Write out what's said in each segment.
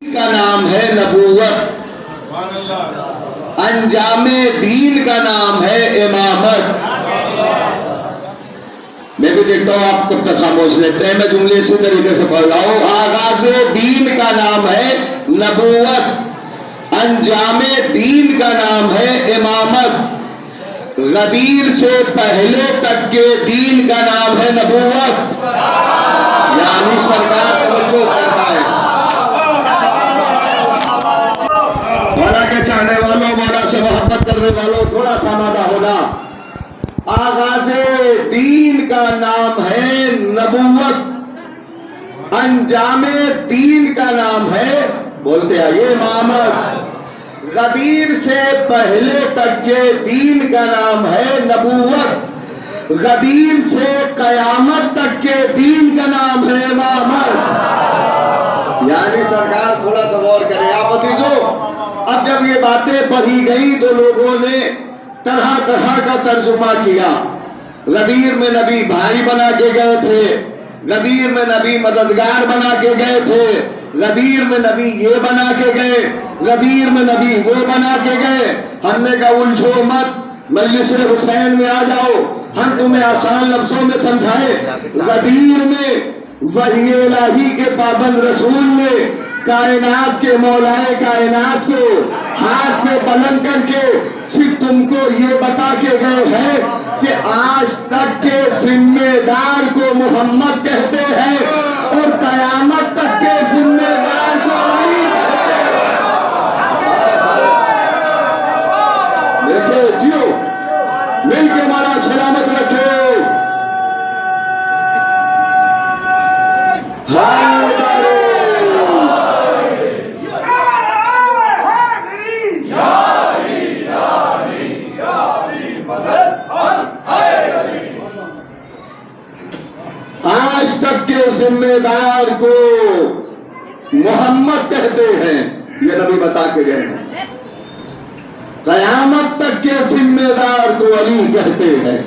का नाम है नबूवत, अंजामे दीन का नाम है इमामत। मैं भी देखता हूं आप कब तक खामोश रहते हैं, मैं जुमले इसी तरीके से पढ़ रहा हूं। आगाज़े दीन का नाम है नबूवत, अंजामे दीन का नाम है इमामत। गदीर से पहले तक के दीन का नाम है नबूवत। यानी सरकार तवज्जो करता है। मौला के चाहने वालों, मौला से मोहब्बत करने वालों, थोड़ा सा मादा होना। आगाज़े दीन का नाम है नबूवत, अंजामे दीन का नाम है, बोलते आइए, इमामत। गदीर से पहले तक के दीन का नाम है नबूवत, गदीर से कयामत तक के दीन का नाम है इमामत। यानी सरकार थोड़ा सा गौर करें। आप भतीजों, अब जब ये बातें पढ़ी गई तो लोगों ने तरह तरह का तर्जुमा किया। गदीर में नबी भाई बना के गए थे, गदीर में नबी मददगार बना के गए थे, गदीर में नबी ये बना के गए, गदीर में नबी वो बना के गए। हमने कहा उलझो मत, मजलिस हुसैन में आ जाओ, हम तुम्हें आसान लफ्जों में समझाए। गदीर में वही इलाही के पाबंद रसूल ने कायनात के मौलाए कायनात को हाथ में बुलंद करके सिर्फ तुमको ये बता के गए हैं कि आज तक के जिम्मेदार को मोहम्मद कहते हैं और कयामत तक के जिम्मेदार को अली कहते हैं। देखो जियो, मिलके मारा सलामत रखे। आज तक के जिम्मेदार को मोहम्मद कहते हैं, ये नबी बता के गए हैं। कयामत तक के जिम्मेदार को अली कहते हैं।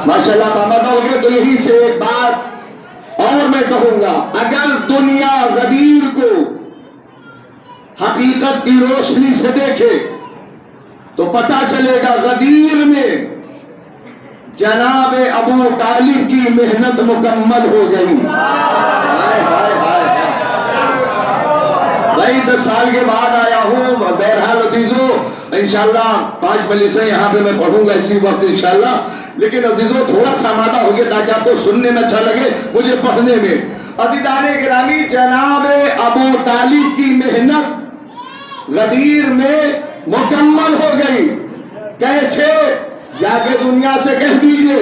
माशाल्लाह मोहम्मद हो गए। तो यही से एक बात और मैं कहूंगा, अगर दुनिया गदीर को हकीकत की रोशनी से देखे तो पता चलेगा गदीर में जनाब अबू तालिब की मेहनत मुकम्मल हो गई। हाय हाय हाय, भाई 10 साल के बाद आया हूं। बहरहाल अजीजों, इंशाल्लाह 5 मजलिसें यहाँ पे मैं पढ़ूंगा इसी वक्त इंशाल्लाह। लेकिन अजीजों थोड़ा सा मादा हो गया ताकि आपको सुनने में अच्छा लगे, मुझे पढ़ने में। अज़ीज़ाने गिरामी, जनाब अबू तालिब की मेहनत गदीर में मुकम्मल हो गई। कैसे? जाके दुनिया से कह दीजिए,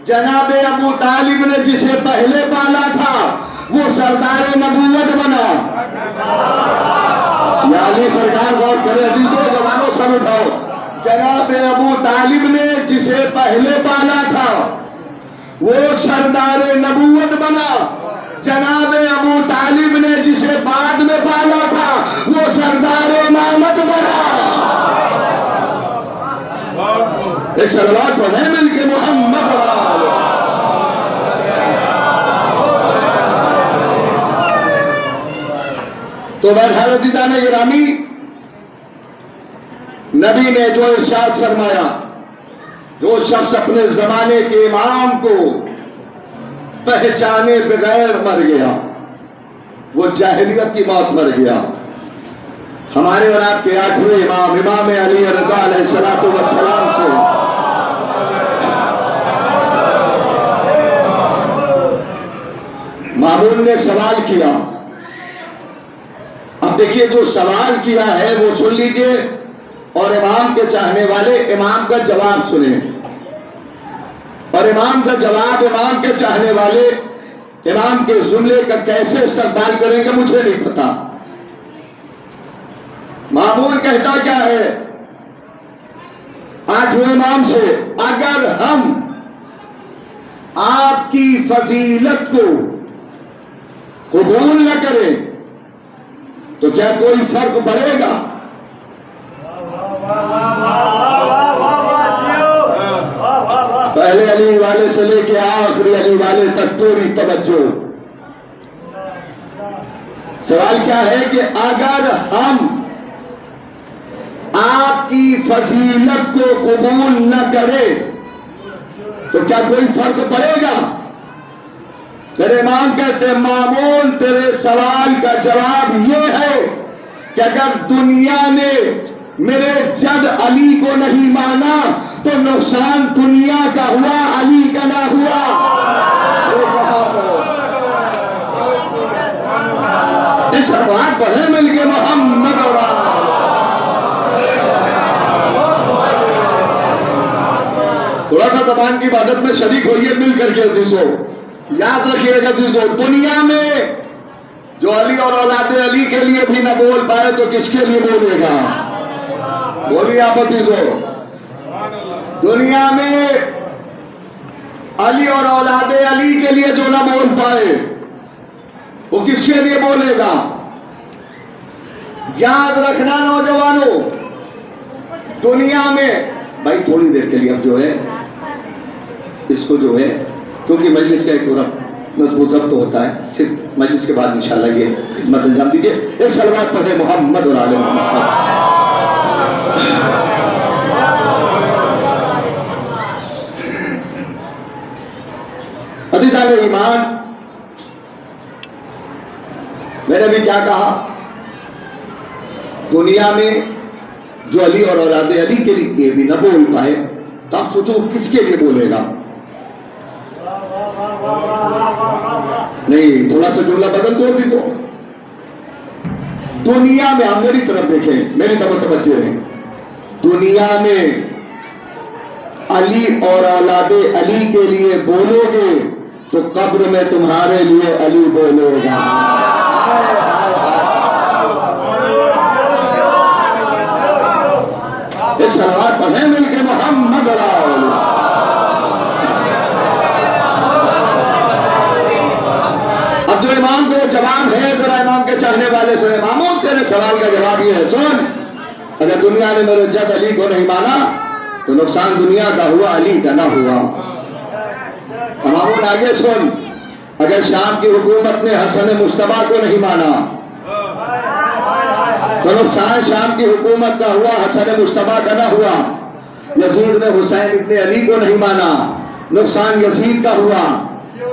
जनाब अबू तालिब ने जिसे पहले पाला था वो सरदार नबूवत बना। यानी सरकार गौर करे, अजीजों जवानों सर उठाओ। जनाब अबू तालिब ने जिसे पहले पाला था वो सरदार नबूवत बना। जनाब अबू तालिब ने जिसे बाद में पाला था वो सरदार इमामत बना। एक सलवात पढ़े मिलके मोहम्मद। तो बहरहाल दीदाने गिरामी, नबी ने जो इरशाद फरमाया, जो शख्स अपने जमाने के इमाम को पहचाने बगैर मर गया वो जाहिलियत की मौत मर गया। हमारे और आपके 8वें इमाम, इमाम अली रज़ा अलैहिस्सलातु वस्सलाम से मामून ने एक सवाल किया। अब देखिए, जो सवाल किया है वो सुन लीजिए और इमाम के चाहने वाले इमाम का जवाब सुने। और इमाम का जवाब इमाम के चाहने वाले इमाम के जुमले का कैसे इस्तेमाल करेंगे मुझे नहीं पता। मामून कहता क्या है 8वें इमाम से, अगर हम आपकी फजीलत को कबूल न करें तो क्या कोई फर्क पड़ेगा? पहले अली वाले से लेके आखिरी अली वाले तक पूरी तवज्जो। सवाल क्या है कि अगर हम आपकी फजीलत को कबूल न करें तो क्या कोई फर्क पड़ेगा? तेरे इमाम कहते हैं, मामून तेरे सवाल का जवाब यह है कि अगर दुनिया ने मेरे जद अली को नहीं माना तो नुकसान दुनिया का हुआ, अली का ना हुआ। इस बात पढ़े मिलके मोहम्मद और थोड़ा सा जबान की इबादत में शरीक होइए मिल करके अजीजों। याद रखिएगा अजीजों, दुनिया में जो अली और औलाद अली के लिए भी न बोल पाए तो किसके लिए बोलेगा? बोलिए आप अजीजों। दुनिया में अली और औलाद अली के लिए जो न बोल पाए वो किसके लिए बोलेगा? याद रखना नौजवानों, दुनिया में भाई थोड़ी देर के लिए अब जो है इसको जो है, क्योंकि मजलिस का एक पूरा नज़्म ज़ब्त होता है, सिर्फ मजलिस के बाद इंशाल्लाह ये खिदमत अंजाम दीजिए। एक सलवात पढ़े मोहम्मद और आले मोहम्मद। अज़ीज़ान ईमान, मैंने भी क्या कहा, दुनिया में जो अली और औलाद अली के लिए भी न बोल पाए तो आप सोचो किसके लिए बोलेगा? नहीं, थोड़ा सा जुमला बदल दो भी तो। दुनिया में, आप मेरी तरफ देखें, मेरी तरफ तवज्जो है, दुनिया में अली और औलाद अली के लिए बोलोगे तो कब्र में तुम्हारे लिए अली बोलेगा। इस सलवात पढ़े मिलके मोहम्मद अब जो इमाम को जवाब है, जरा इमाम के चाहने वाले से, इमामों तेरे सवाल का जवाब ये है, सुन, अगर दुनिया ने मेरे जद अली को नहीं माना तो नुकसान दुनिया का हुआ, अली का ना हुआ। इमामों आगे सुन, अगर शाम की हुकूमत ने हसन मुश्तबा को नहीं माना तो नुकसान शाम की हुकूमत का हुआ, हसन मुश्तबा का ना हुआ। यजीद ने हुसैन इब्ने अली को नहीं माना, नुकसान यजीद का हुआ।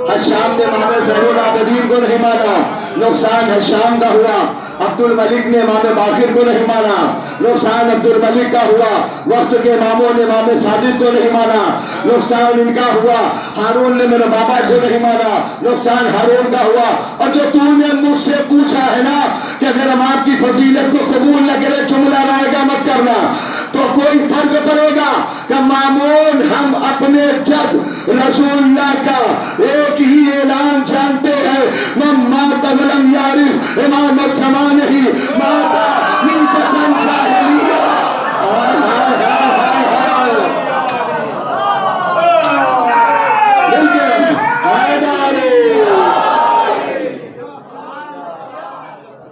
हशाम ने इमाम ज़ैनुल आबिदीन को नहीं माना, नुकसान हशाम का हुआ। अब्दुल मलिक ने इमाम बाकिर को नहीं माना, नुकसान अब्दुल मलिक का हुआ। वक्त के इमामों ने इमाम सादिक को नहीं माना, नुकसान इनका हुआ। हारून ने मेरे बाबा को नहीं माना, नुकसान हारून का हुआ। और जो तूने मुझसे पूछा है ना कि अगर हम आपकी फजीलत को कबूल न करें, जुमला रायगा मत करना, तो कोई फर्क पड़ेगा कि मामून हम अपने जद रसूलुल्लाह का एक ही ऐलान जानते हैं, माता वलम यारिफ इमाम समा नहीं माता मिनकतन जाहिलिया।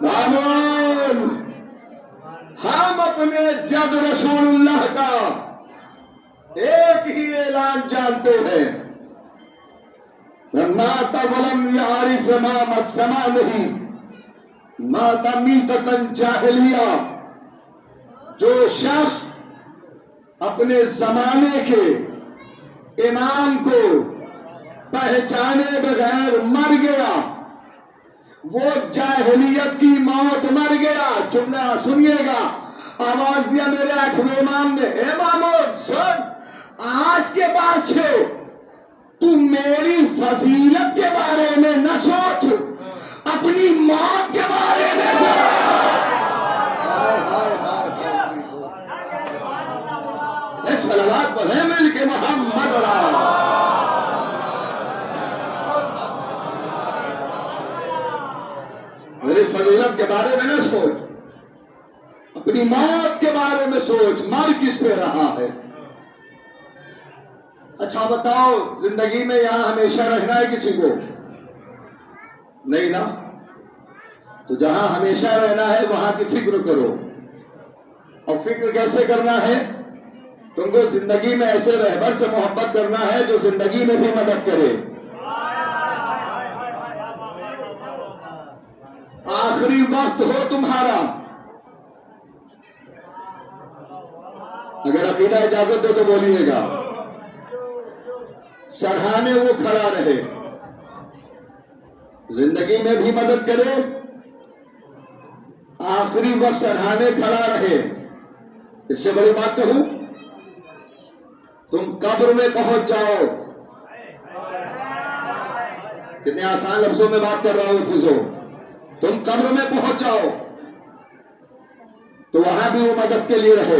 मामून हम अपने जद रसूलुल्लाह का एक ही ऐलान जानते हैं, माता वलम यारिफ इमाम समा नहीं माता मीततन जाहिलिया। जो शख्स अपने जमाने के इमाम को पहचाने बगैर मर गया, वो जाहिलियत की मौत मर गया। जुमला सुनिएगा, आवाज दिया मेरे 8वें इमाम ने, ए मामो सुन, आज के बाद से तू मेरी फजीलत के बारे में न सोच, अपनी मौत के बारे में सोच। इस सलावत पर है मिल के मोहम्मद मेरी फजीलत के बारे में न सोच, अपनी मौत के बारे में सोच, मर किस पे रहा है। अच्छा बताओ, जिंदगी में यहां हमेशा रहना है किसी को? नहीं ना। तो जहां हमेशा रहना है वहां की फिक्र करो। और फिक्र कैसे करना है? तुमको जिंदगी में ऐसे रहबर से मोहब्बत करना है जो जिंदगी में भी मदद करे, आखिरी वक्त हो तुम्हारा, अगर अकीदा इजाजत दो तो बोलिएगा, सराहने वो खड़ा रहे, जिंदगी में भी मदद करे, आखिरी वक्त सराहने खड़ा रहे। इससे बड़ी बात कहूं, तुम कब्र में पहुंच जाओ, कितने आसान लफ्जों में बात कर रहा हूं फुजो, तुम कब्र में पहुंच जाओ तो वहां भी वो मदद के लिए रहे।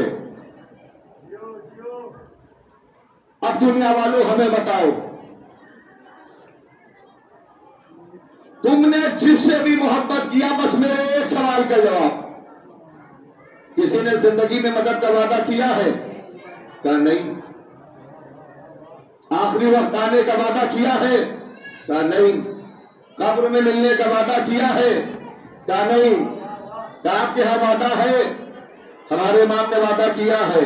अब दुनिया वालों हमें बताओ, तुमने जिससे भी मोहब्बत किया, बस मेरे एक सवाल का जवाब, किसी ने जिंदगी में मदद का वादा किया है? क्या नहीं। आखिरी वक्त आने का वादा किया है? क्या नहीं। कब्र में मिलने का वादा किया है? क्या नहीं। क्या आपके यहां वादा है? हमारे इमाम ने वादा किया है।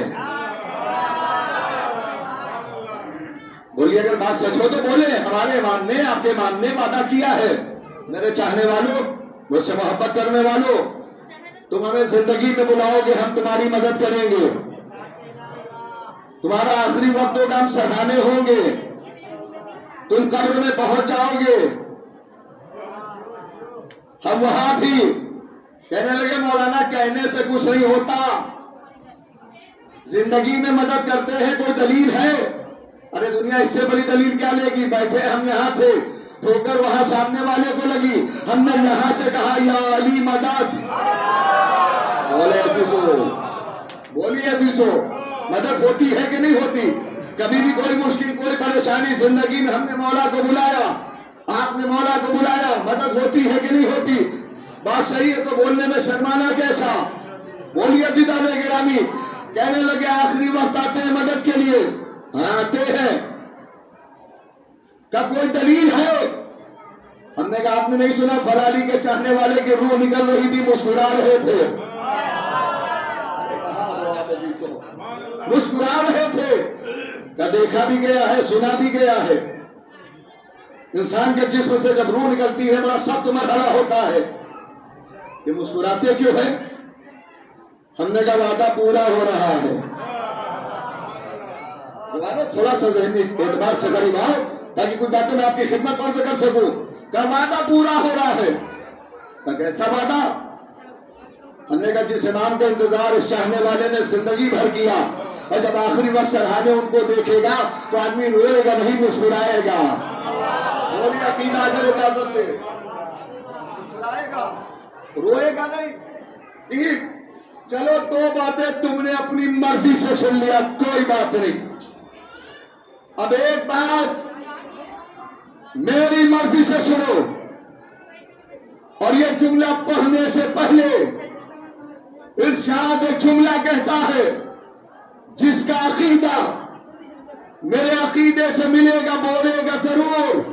बोलिए, अगर बात सच हो तो बोले, हमारे इमाम ने, आपके इमाम ने वादा किया है। मेरे चाहने वालों, मुझसे मोहब्बत करने वालों, तुम हमें जिंदगी में बुलाओगे, हम तुम्हारी मदद करेंगे, तुम्हारा आखिरी वक्त होगा, हम सराहने होंगे, तुम कब्र में पहुंच जाओगे। हम वहां भी कहने लगे, मौलाना कहने से कुछ नहीं होता, जिंदगी में मदद करते हैं, कोई दलील है? अरे दुनिया इससे बड़ी दलील क्या लेगी? बैठे हम यहां थे, ठोकर वहां सामने वाले को लगी, हमने यहां से कहा या अली मदद। बोले अफीसो, बोलिए अफीसो, मदद होती है कि नहीं होती? कभी भी कोई मुश्किल, कोई परेशानी जिंदगी में हमने मौला को बुलाया, आपने मौला को बुलाया, मदद होती है कि नहीं होती? बात सही है तो बोलने में शर्माना कैसा? बोलिए दिदाने गिरामी। कहने लगे आखिरी वक्त आते हैं मदद के लिए। हाँ आते हैं। क्या कोई दलील है? हमने कहा आपने नहीं सुना, फलाली के चाहने वाले की रूह निकल रही थी, मुस्कुरा रहे थे, मुस्कुरा रहे थे। क्या देखा भी गया है, सुना भी गया है। इंसान के जिस्म से जब रूह निकलती है, बड़ा सख्त मरहला होता है। ये मुस्कुराते क्यों है? हमने का वादा पूरा हो रहा है। थोड़ा सा ज़हनी एतबार से करीब आओ, ताकि कुछ बातें मैं आपकी खिदमत अर्ज कर सकूं। का वादा पूरा हो रहा है। कैसा वादा? हमने कहा जिस इमाम का इंतजार इस चाहने वाले ने जिंदगी भर किया, और जब आखिरी वक्त सराहने उनको देखेगा तो आदमी रोएगा नहीं, मुस्कुराएगा। बोलिए अकीदा अगर इजाजत दे, मुस्कुराएगा, रोएगा नहीं। ठीक, चलो दो बातें तुमने अपनी मर्जी से सुन लिया, कोई बात नहीं। अब एक बात मेरी मर्जी से सुनो, और ये जुमला पढ़ने से पहले इरशाद एक जुमला कहता है, जिसका अकीदा मेरे अकीदे से मिलेगा बोलेगा जरूर,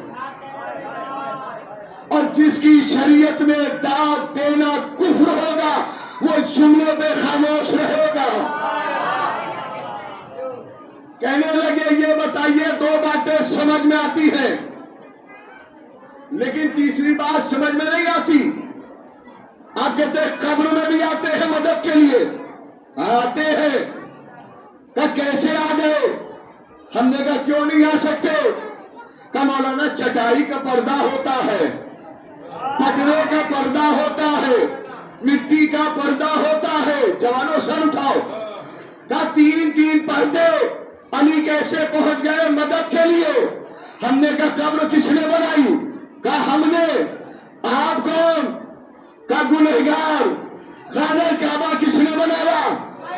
और जिसकी शरीयत में दाग देना कुफ्र होगा वो इस जुमले पे खामोश रहेगा। कहने लगे ये बताइए, दो बातें समझ में आती हैं, लेकिन तीसरी बात समझ में नहीं आती। आप कहते हैं कब्र में भी आते हैं मदद के लिए, आते हैं। क्या कैसे आ गए? हमने कहा क्यों नहीं आ सकते? का मौलाना चटाई का पर्दा होता है, पटरे का पर्दा होता है, मिट्टी का पर्दा होता है। जवानों सर उठाओ। का तीन तीन पर्दे, अली कैसे पहुंच गए मदद के लिए? हमने कहा कब्र किसने बनाई? का हमने। आप कौन? का गुनहगार। खाना काबा किसने बनाया?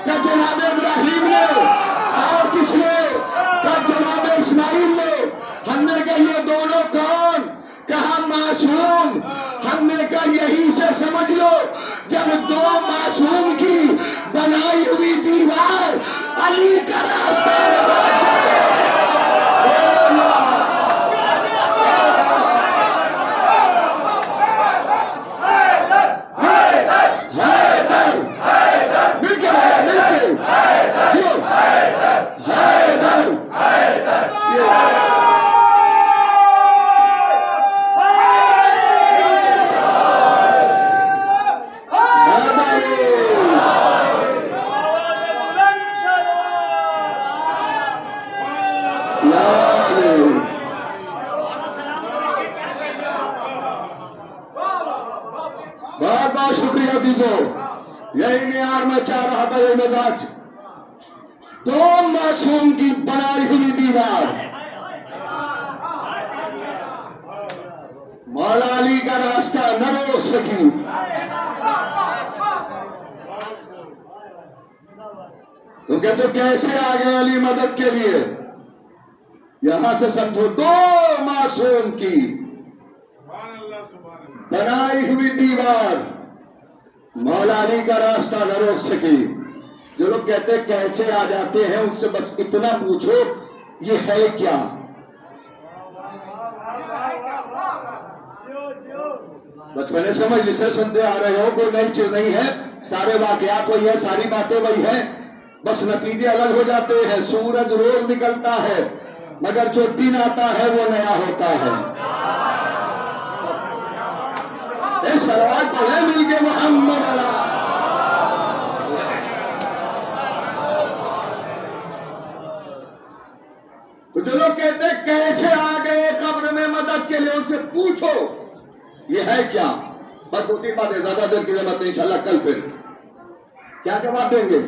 का जनाब इब्राहिम ने। और किसने? का जनाब इस्माइल ने। हमने कहा ये दोनों कौन? कहा मासूम। हमने कहा यही से समझ लो, जब दो मासूम की बनाई हुई दीवार अली का रास्ता बहुत बहुत शुक्रिया दीजो। यही मेयार में चाह रहा था, ये मिजाज। दो मासूम की बनाई हुई दीवार, मौला अली का रास्ता न रोक सकी। तुम कहते हो कैसे आ गए अली मदद के लिए? यहां से समझो, दो मासूम की बनाई हुई दीवार मौला अली का रास्ता न रोक सकी। जो लोग कहते कैसे आ जाते हैं, उनसे बस इतना पूछो ये है क्या? बचपने से मजलिस से सुनते आ रहे हो, कोई नई चीज नहीं है। सारे वाकयात वही है, सारी बातें वही है, बस नतीजे अलग हो जाते हैं। सूरज रोज निकलता है, मगर जो दिन आता है वो नया होता है। सलवात पढ़े मिलके मोहम्मद अला। तो जो लोग कहते कैसे आ गए कब्र में मदद के लिए, उनसे पूछो ये है क्या? बस 2-3 बातें, ज्यादा देर की जरूरत नहीं, इंशाल्लाह कल फिर क्या जवाब देंगे।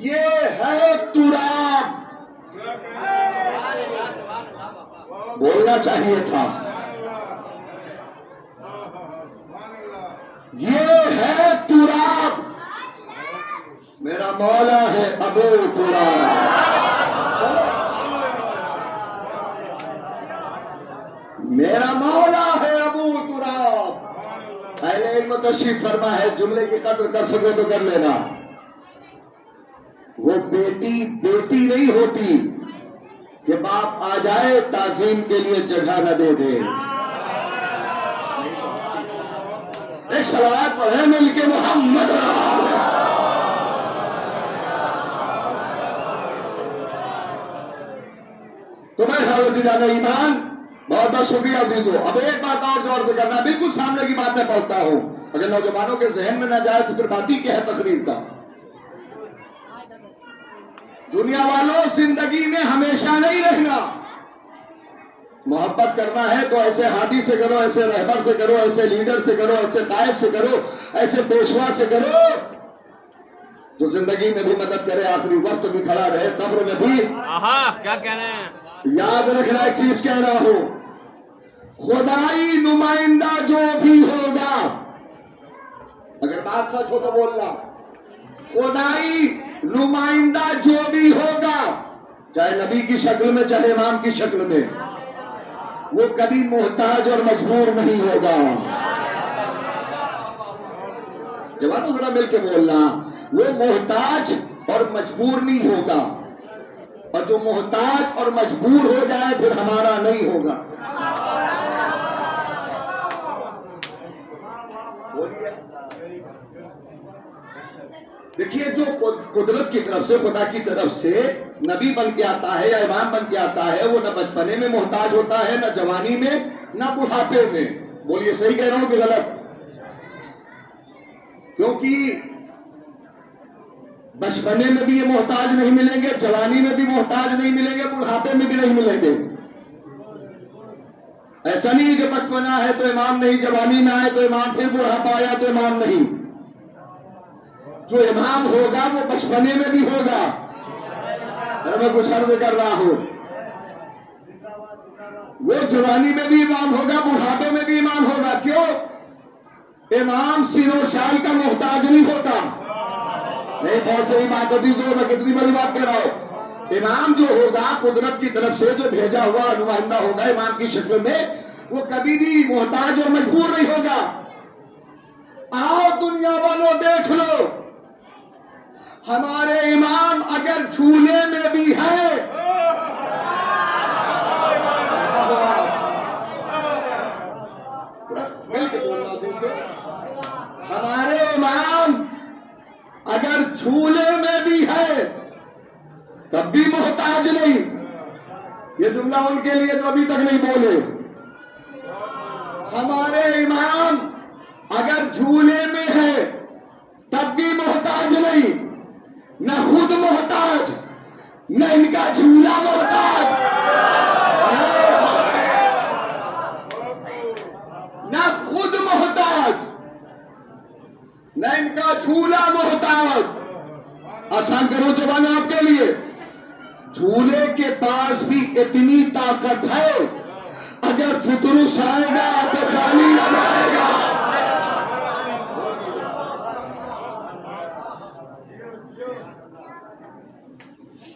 ये है तुराब। बोलना चाहिए था। ये है तुराब, मेरा मौला है अबू तुराब। मेरा मौला है अबू तुराब। अहले इल्म तशरीफ फरमा है, जुमले की कद्र कर सको तो कर लेना। वो बेटी बेटी नहीं होती कि बाप आ जाए ताजीम के लिए जगह न दे दे। एक सलावत पढ़े मिलके मोहम्मद। तुम्हें खालिद जाना ईमान, बहुत बहुत शुक्रिया दीजो। अब एक बात और जोर से करना, बिल्कुल सामने की बात मैं पढ़ता हूं, अगर नौजवानों के जहन में ना जाए तो फिर बात ही क्या है तकरीर का। दुनिया वालों, जिंदगी में हमेशा नहीं रहना। मोहब्बत करना है तो ऐसे हादी से करो, ऐसे रहबर से करो, ऐसे लीडर से करो, ऐसे कायद से करो, ऐसे पेशवा से करो जो जिंदगी में भी मदद करे, आखिरी वक्त भी खड़ा रहे, कब्र में भी। क्या कह रहे हैं? याद रखना, एक चीज कह रहा हूं, खुदाई नुमाइंदा जो भी होगा, अगर बात सच हो तो बोलना, खुदाई नुमाइंदा जो भी होगा, चाहे नबी की शक्ल में चाहे इमाम की शक्ल में, वो कभी मोहताज और मजबूर नहीं होगा। जवानों जरा मिलके बोलना, वो मोहताज और मजबूर नहीं होगा, और जो मोहताज और मजबूर हो जाए फिर हमारा नहीं होगा। बोलिए। देखिए, जो कुदरत की तरफ से, खुदा की तरफ से नबी बन के आता है या इमाम बन के आता है, वो न बचपने में मोहताज होता है, न जवानी में, न बुढ़ापे में। बोलिए सही कह रहा हूं कि गलत? क्योंकि बचपने में भी ये मोहताज नहीं मिलेंगे, जवानी में भी मोहताज नहीं मिलेंगे, बुढ़ापे में भी नहीं मिलेंगे। ऐसा नहीं कि बचपना है तो इमाम नहीं, जवानी में आए तो इमाम, फिर बुढ़ापा आया तो इमाम नहीं। जो इमाम होगा वो बचपने में भी होगा। अरे मैं कुछ अर्ज कर रहा हूं, वो जवानी में भी इमाम होगा, बुढ़ापे में भी इमाम होगा। क्यों? इमाम सिरो शाल का मोहताज नहीं होता। नहीं, बहुत सही बात होती, जो मैं कितनी बड़ी बात कह रहा हूं। इमाम जो होगा कुदरत की तरफ से जो भेजा हुआ नुमाइंदा होगा इमाम की शक्ल में, वो कभी भी मोहताज और मजबूर नहीं होगा। आओ दुनिया वालों देख लो, हमारे इमाम अगर झूले में भी है, हमारे इमाम अगर झूले में भी है तब भी मोहताज नहीं। ये जुमला उनके लिए जो अभी तक नहीं बोले। हमारे इमाम अगर झूले में है तब भी मोहताज नहीं, न खुद मोहताज, न इनका झूला मोहताज, न खुद मोहताज, न इनका झूला मोहताज। आसान करो जबान आपके लिए, झूले के पास भी इतनी ताकत है, अगर फितरुस आएगा तो खाली न जाएगा।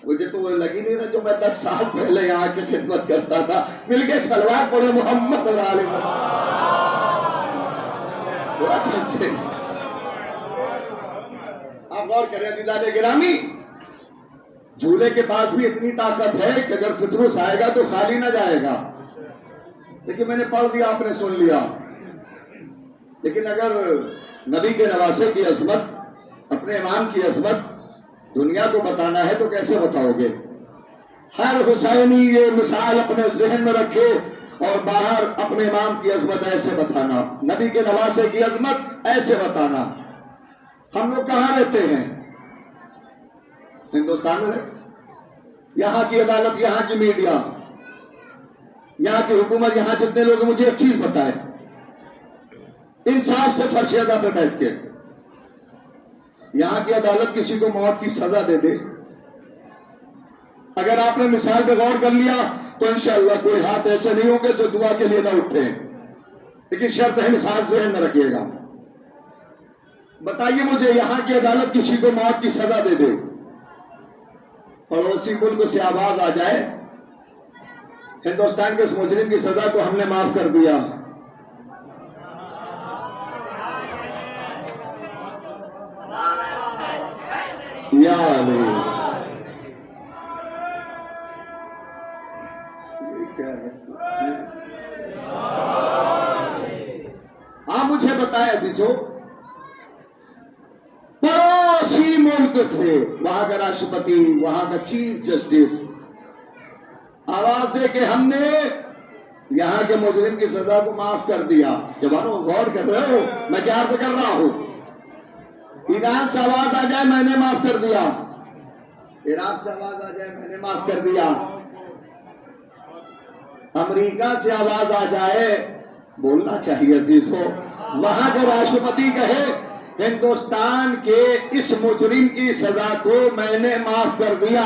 मुझे तो वो लगी नहीं रहा जो मैं 10 साल पहले यहाँ की खिदमत करता था, मिलके सलवार पढ़े मोहम्मद और आले थोड़ा सा आप गौर करें दीदार गिरामी, झूले के पास भी इतनी ताकत है कि अगर फितरुस आएगा तो खाली ना जाएगा। लेकिन मैंने पढ़ दिया, आपने सुन लिया। लेकिन अगर नबी के नवासे की अजमत, अपने इमाम की अजमत दुनिया को बताना है तो कैसे बताओगे? हर हुसैनी ये मिसाल अपने जहन में रखे और बाहर अपने इमाम की अजमत ऐसे बताना, नबी के नवासे की अजमत ऐसे बताना। हम लोग कहाँ रहते हैं? हिंदुस्तान में रहते। यहाँ की अदालत, यहाँ की मीडिया, यहाँ की हुकूमत, यहाँ जितने लोग, मुझे एक चीज बताए, इंसाफ से फर्श अदा पे बैठ के यहाँ की अदालत किसी को मौत की सजा दे दे, अगर आपने मिसाल पे गौर कर लिया तो इंशाअल्लाह कोई हाथ ऐसे नहीं होंगे जो दुआ के लिए ना उठे। लेकिन शर्त है, मिसाल जहन में रखिएगा। बताइए मुझे, यहां की अदालत किसी को मौत की सजा दे दे, पड़ोसी मुल्क से आवाज आ जाए हिंदुस्तान के इस मुजरिम की सजा को हमने माफ कर दिया, या नहीं? ये क्या है? आप मुझे बताए दीजो, पड़ोसी मुल्क थे, वहां का राष्ट्रपति, वहां का चीफ जस्टिस आवाज दे के हमने यहां के मुजरिम की सजा को माफ कर दिया। जवानों गौर कर रहे हो मैं क्या अर्ज कर रहा हूं? ईरान से आवाज आ जाए मैंने माफ कर दिया, इराक से आवाज आ जाए मैंने माफ कर दिया, अमेरिका से आवाज आ जाए, बोलना चाहिए अजीज को, वहां के राष्ट्रपति कहे हिंदुस्तान के इस मुजरिम की सजा को मैंने माफ कर दिया,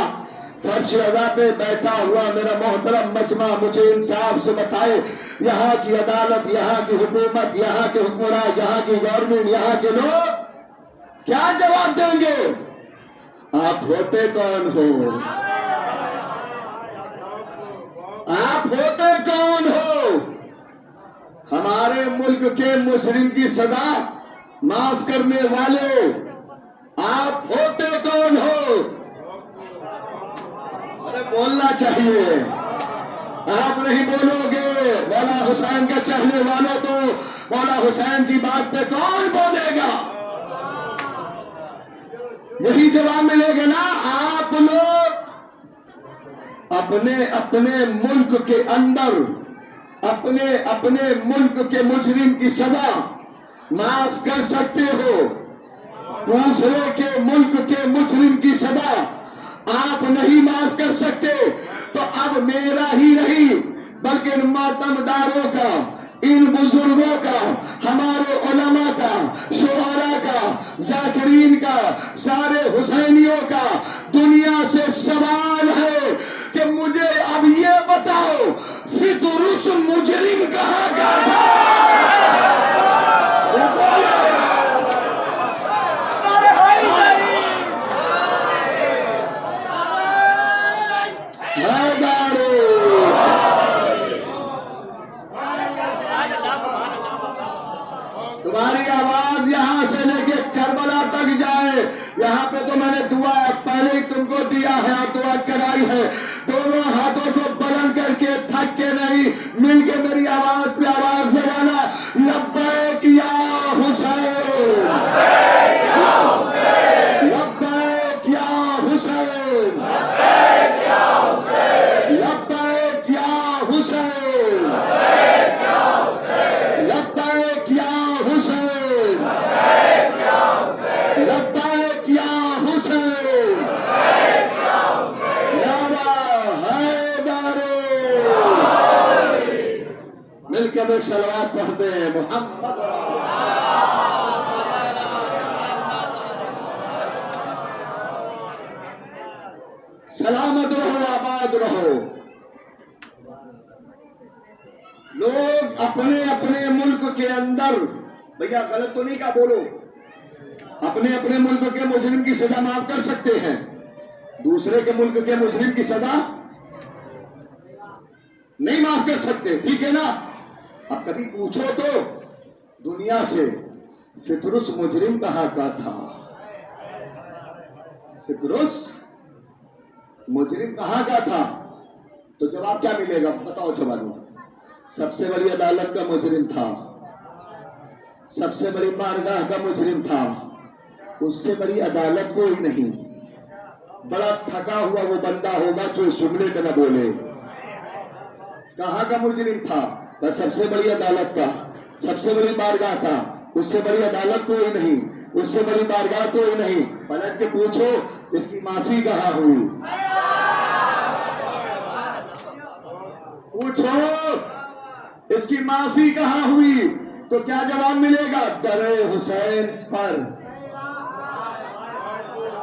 फर्श अदा पे बैठा हुआ मेरा मोहतरम मजमा मुझे इंसाफ से बताए, यहाँ की अदालत, यहाँ की हुकूमत, यहाँ के हुक्मरान, यहाँ की गवर्नमेंट, यहाँ के लोग क्या जवाब देंगे? आप होते कौन हो? आप होते कौन हो? हमारे मुल्क के मुजरिम की सजा माफ करने वाले आप होते कौन हो? अरे बोलना चाहिए, आप नहीं बोलोगे। मौला हुसैन के चाहने वालों तो मौला हुसैन की बात पे कौन बोलेगा? यही जवाब मिलेगा ना। आप लोग अपने अपने मुल्क के अंदर अपने अपने मुल्क के मुजरिम की सजा माफ कर सकते हो, दूसरे के मुल्क के मुजरिम की सजा आप नहीं माफ कर सकते। तो अब मेरा ही नहीं बल्कि इन मातमदारों का, इन बुजुर्गों का, हमारे उलमा का, शुआरा का, जाकिरीन का, सारे हुसैनियों का दुनिया से सवाल है कि मुझे अब ये बताओ फितरुस मुजरिम कहाँ का था? तुम्हारी आवाज यहां से लेके करबला तक जाए। यहाँ पे तो मैंने दुआ पहले ही तुमको दिया है और दुआ कराई है। दोनों हाथों को बुलंद करके थक के नहीं, मिलके मेरी आवाज पे आवाज लगाना, लब्बैक या हुसैन, लब्बैक या हुसैन, लब्बैक या हुसैन, लब्बैक या हुसैन, लब्बैक या हुसैन, लब्बैक या हुसैन, नारा हैदर। मिलकर एक सलवात पढ़ते हैं मोहम्मद। सलामत रहो, आबाद रहो। लोग अपने अपने मुल्क के अंदर, भैया गलत तो नहीं कहा, बोलो, अपने अपने मुल्क के मुजरिम की सजा माफ कर सकते हैं, दूसरे के मुल्क के मुजरिम की सजा नहीं माफ कर सकते, ठीक है ना। अब कभी पूछो तो दुनिया से, फितरुस मुजरिम कहाँ का था? फितरुस मुजरिम कहाँ का था? तो जवाब क्या मिलेगा? बताओ जवाब। सबसे बड़ी अदालत का मुजरिम था, सबसे बड़ी बारगाह का मुजरिम था, उससे बड़ी अदालत कोई नहीं। बड़ा थका हुआ वो बंदा होगा जो जुमले में न बोले। कहाँ का मुजरिम था? सबसे बड़ी अदालत का, सबसे बड़ी बारगाह का, उससे बड़ी अदालत कोई नहीं, उससे बड़ी बारगाह कोई नहीं। पलट के पूछो इसकी माफी कहाँ हुई? पूछो इसकी माफी कहाँ हुई? तो क्या जवाब मिलेगा? दरे हुसैन पर।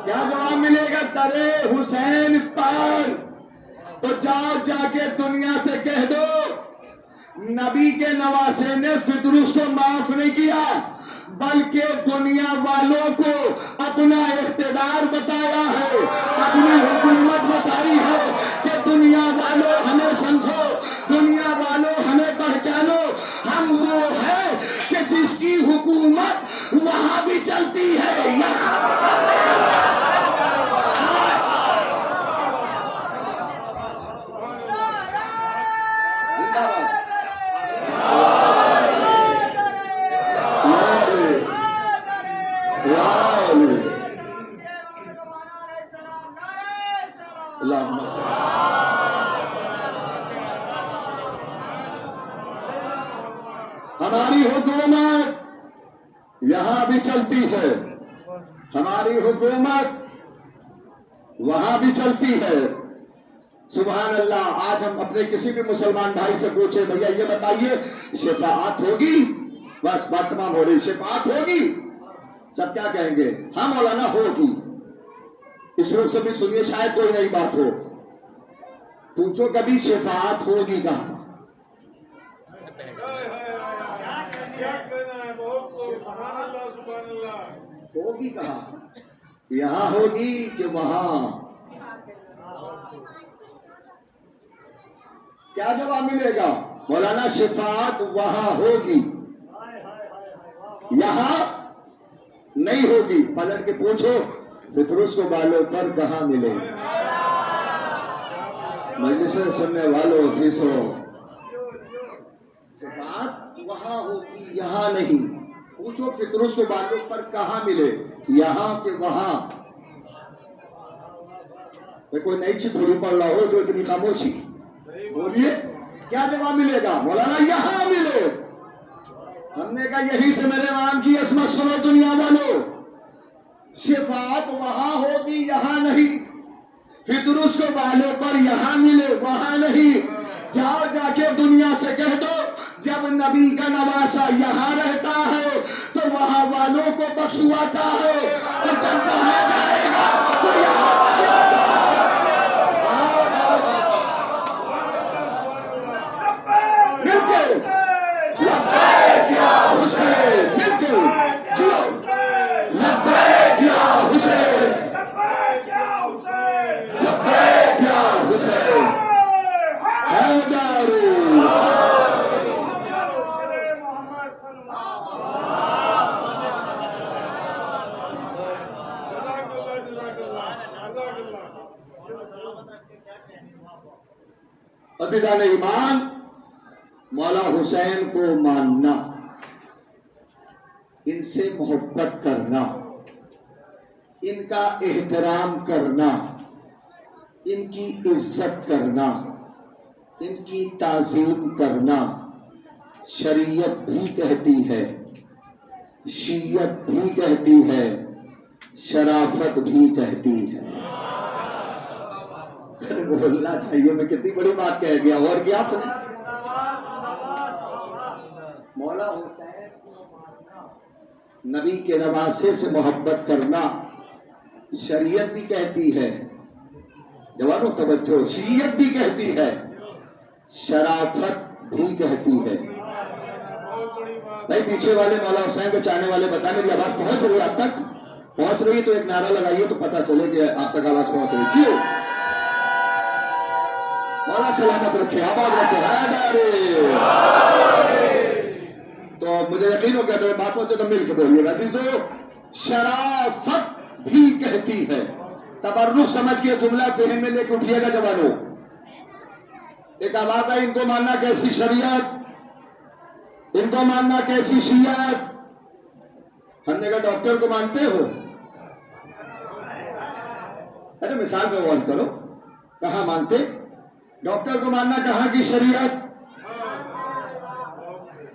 क्या जवाब मिलेगा? दरे हुसैन पर। तो जाओ जाके दुनिया से कह दो नबी के नवासे ने फितरुस को माफ नहीं किया, बल्कि दुनिया वालों को अपना इख्तिदार बताया है, अपनी हुकूमत बताई है कि दुनिया वालों हमें समझो, दुनिया वालों हमें पहचानो, हम वो है कि जिसकी हुकूमत वहां भी चलती है, यहाँ हमारी हुकूमत यहां भी चलती है, हमारी हुकूमत वहां भी चलती है। सुभान अल्लाह। आज हम अपने किसी भी मुसलमान भाई से पूछे, भैया ये बताइए शिफाअत होगी? बस बात तमाम हो रही, शिफाअत होगी? सब क्या कहेंगे? हाँ मौलाना होगी। इस रूप से भी सुनिए, शायद कोई नई बात हो। पूछो कभी शिफाअत होगी कहां? होगी कहां? यहां होगी कि वहां? क्या जवाब मिलेगा? मौलाना शिफाअत वहां होगी, यहां नहीं होगी। पलट के पूछो फितरुस को बालों पर कहां मिले? मजलिस सुनने वालों शीशो, शिफाअत वहां होगी, यहां नहीं। पूछो फितरुस को बालों पर कहां मिले, यहां के वहां? कोई नई चीज थोड़ी पढ़ रहा हो तो इतनी खामोशी। बोलिए क्या जवाब मिलेगा? मौलाना यहां मिले। हमने कहा यही से मेरे नाम की असमत सुनो दुनिया वालों, शिफाअत वहां होगी, यहां नहीं। फितरुस को बालों पर यहां मिले, वहां नहीं। जाओ जाके दुनिया से कह दो जब नबी का नवासा यहां रहता है तो वहां वालों को बख्शुआता है, और जब वहां जाएगा तो यहां अक़ीदा ईमान, मौला हुसैन को मानना, इनसे मोहब्बत करना, इनका एहतराम करना, इनकी इज्जत करना, इनकी ताज़ीम करना शरीयत भी कहती है, शीयत भी कहती है, शराफत भी कहती है। बोलना चाहिए, मैं कितनी बड़ी बात कह गया। और क्या आपने मौला हुसैन को मानना, नबी के नवासे से मोहब्बत करना शरीयत भी कहती है, जवानों तवज्जो, शीयत भी कहती है, शराफत भी कहती है। भाई पीछे वाले मौला हुसैन को चाहने वाले बताएं, मेरी आवाज पहुंच रही है आप तक? पहुंच रही है तो एक नारा लगाइए तो पता चले कि आप तक आवाज पहुंच रही। क्यों? मौला सलामत रखे, आबाद रखे, तो मुझे यकीन हो गया तो बात पहुंचे तो मिलकर बोलिएगा। तो शराफत भी कहती है। तबर्रुक समझ के जुमला जहन में लेके उठिएगा जवानों। एक आवाज है, इनको मानना कैसी शरीयत, इनको मानना कैसी शियत। हमने कहा डॉक्टर को मानते हो? अरे मिसाल पे गौर करो, कहा मानते? डॉक्टर को मानना कहाँ की शरीयत,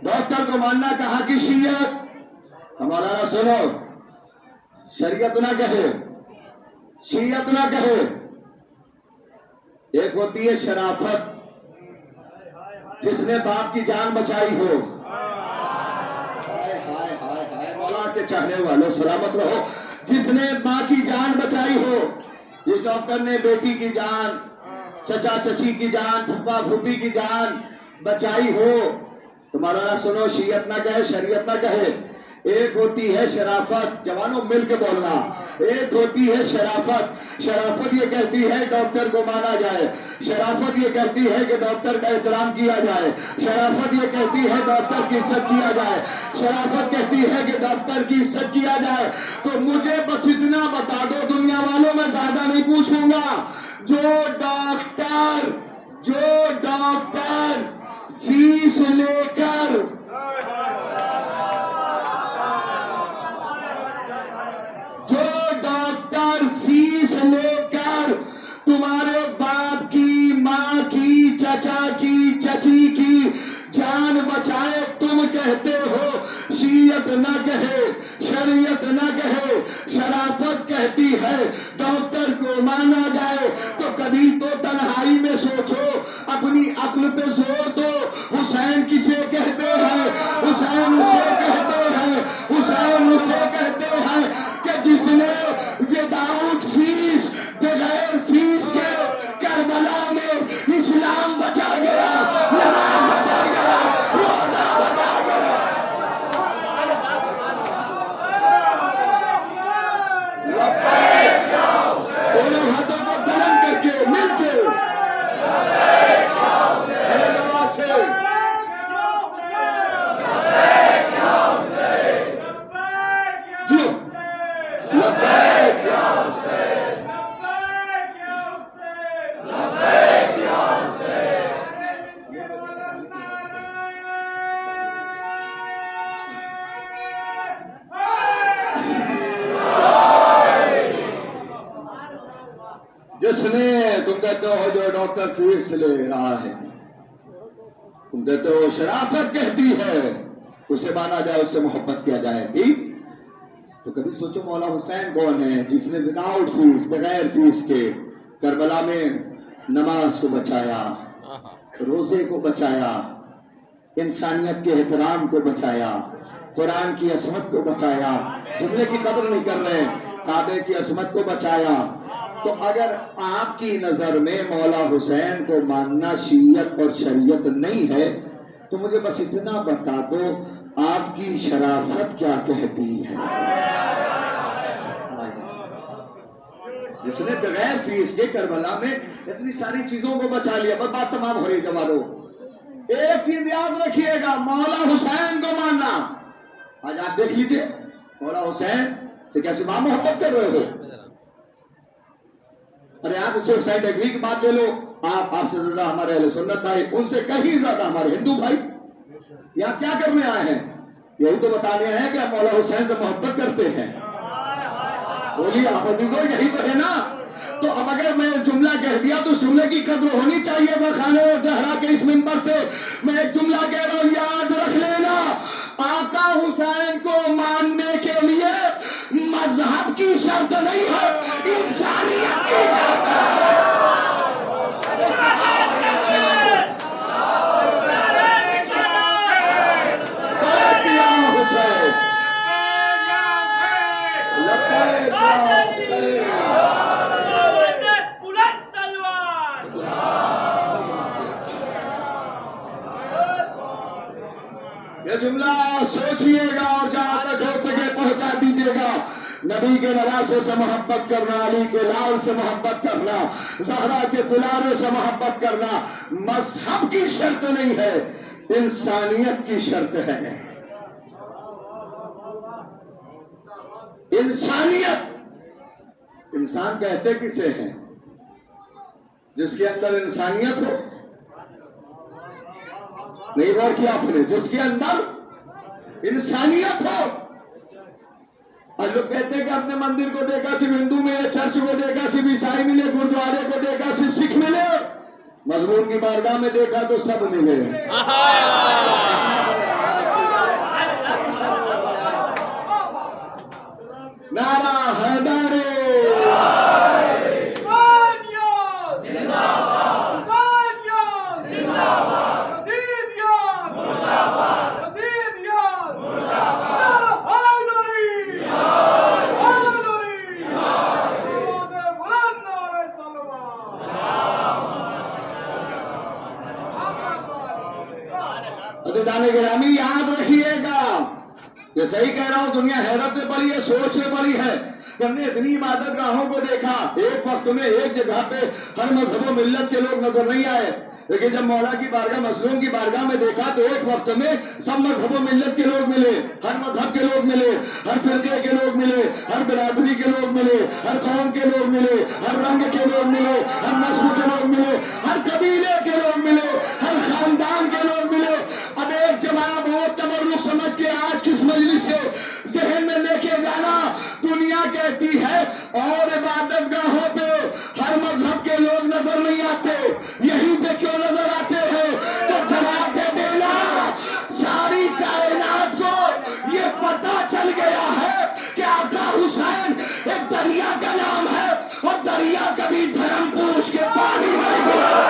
डॉक्टर को मानना कहाँ की शियत। हमारा ना सुनो, शरीयत ना कहे, शियत ना कहे। एक होती है शराफत, जिसने बाप की जान बचाई हो। हाय हाय हाय हाय, मौला के चाहने वालों सलामत रहो। जिसने मां की जान बचाई हो, जिस डॉक्टर ने बेटी की जान, चचा चची की जान, फूफा फूफी की जान बचाई हो, तुम्हारा ना सुनो, शियत ना कहे, शरीयत ना कहे। एक होती है शराफत, जवानों मिल के बोलना। एक होती है शराफत, शराफत ये कहती है डॉक्टर को माना जाए, शराफत ये कहती है कि डॉक्टर का एहतराम किया जाए, शराफत ये कहती है डॉक्टर की इज्जत किया जाए, शराफत कहती है कि डॉक्टर की इज्जत किया जाए। तो मुझे बस इतना बता दो दुनिया वालों, मैं ज्यादा नहीं पूछूंगा, जो डॉक्टर फीस लेकर तुम्हारे बाप की, माँ की, चचा की, चची की जान बचाए, तुम कहते हो शियत न कहे, शरीयत न कहे, शराफत कहती है डॉक्टर को माना जाए। तो कभी तो तन्हाई में सोचो, अपनी अक्ल पे जोर दो। हुसैन किसे कहते हैं? हुसैन उसे कहते हैं, हुसैन उसे कहते हैं कि जिसने विदाउट फीस, बगैर फीस के करबला में इस्लाम बचा गया, नमाज बचा गया, रोजा बचा गया। दोनों हाथों को बुलंद करके मिलके जिसने, तुम कहते हो जो डॉक्टर फीस ले रहा है, तुम कहते हो शराफत कहती है उसे माना जाए, उससे मोहब्बत किया जाए, ठीक? तो कभी सोचो मौला हुसैन कौन है जिसने विदाउट फीस, बगैर फीस के करबला में नमाज को बचाया, रोजे को बचाया, इंसानियत के एहतराम को बचाया, कुरान की असमत को बचाया, जुमले की कदर नहीं कर रहे, काबे की असमत को बचाया। तो अगर आपकी नजर में मौला हुसैन को मानना शियत और शरीयत नहीं है, तो मुझे बस इतना बता दो आपकी शराफत क्या कहती है? जिसने बगैर फीस के करबला में इतनी सारी चीजों को बचा लिया। बस बात तमाम हो रही जवानों, एक चीज याद रखिएगा, मौला हुसैन को मानना। आज आप देख लीजिए मौला हुसैन से कैसे मां मोहब्बत कर रहे हो। अरे आप उसे साइड एग्री की बात ले लो, आपसे ज्यादा हमारे अहले सुन्नत भाई, उनसे कहीं ज्यादा हमारे हिंदू भाई यहाँ क्या करने आए हैं? यही तो बताने आए हैं कि आप मौला हुसैन से मोहब्बत करते हैं। बोलिए आप अजीजों, यही तो है ना। तो अब अगर मैं जुमला कह दिया तो जुमले की कद्र होनी चाहिए। मैं खाने और जहरा के इस मिंबर से मैं एक जुमला कह रहा हूं, याद रख लेना, आका हुसैन को मानने के लिए मजहब की शर्त नहीं है, इंसानियत की शर्त है। जुमला सोचिएगा और जहां तक हो सके पहुंचा दीजिएगा। नबी के नवासे से मोहब्बत करना, अली के लाल से मोहब्बत करना, ज़हरा के दुलारे से मोहब्बत करना मजहब की शर्त नहीं है, इंसानियत की शर्त है। इंसानियत, इंसान कहते किसे हैं? जिसके अंदर इंसानियत हो। नहीं गौर किया आपने? जिसके अंदर इंसानियत हो। और लोग कहते हैं कि अपने मंदिर को देखा सिर्फ हिंदू मिले, चर्च को देखा सिर्फ ईसाई मिले, गुरुद्वारे को देखा सिर्फ सिख मिले, मजलूम की बारगाह में देखा तो सब मिले। नारा हैदर जाने गिरामी याद रखिएगा, ये सही कह रहा हूं। दुनिया हैरत में पड़ी है, सोच में पड़ी है। हमने इतनी इबादत गाहों को देखा, एक वक्त में एक जगह पे हर मजहब मिल्लत के लोग नजर नहीं आए, लेकिन जब मौला की बारगाह, मसलूम की बारगाह में देखा तो एक वक्त में सब मजहब मिल्लत के लोग मिले, हर मजहब के लोग मिले, हर फिरके के लोग मिले, हर बिरादरी के लोग मिले, हर कौम के लोग मिले, हर रंग के लोग मिले, हर नस्ल के लोग मिले, हर कबीले के लोग मिले, हर खानदान के लोग मिले। अब एक जवाब और तबर्रुक समझ के आज किस मजलिस से जहन में लेके जाना, दुनिया कहती है और इबादत गाहों पे हर मजहब के लोग नजर नहीं आते, यहीं पे क्यों नजर आते हैं? तो जवाब दे देना, सारी कायनात को ये पता चल गया है कि आका हुसैन एक दरिया का नाम है और दरिया कभी धर्म पूछ के पानी नहीं पिलाता।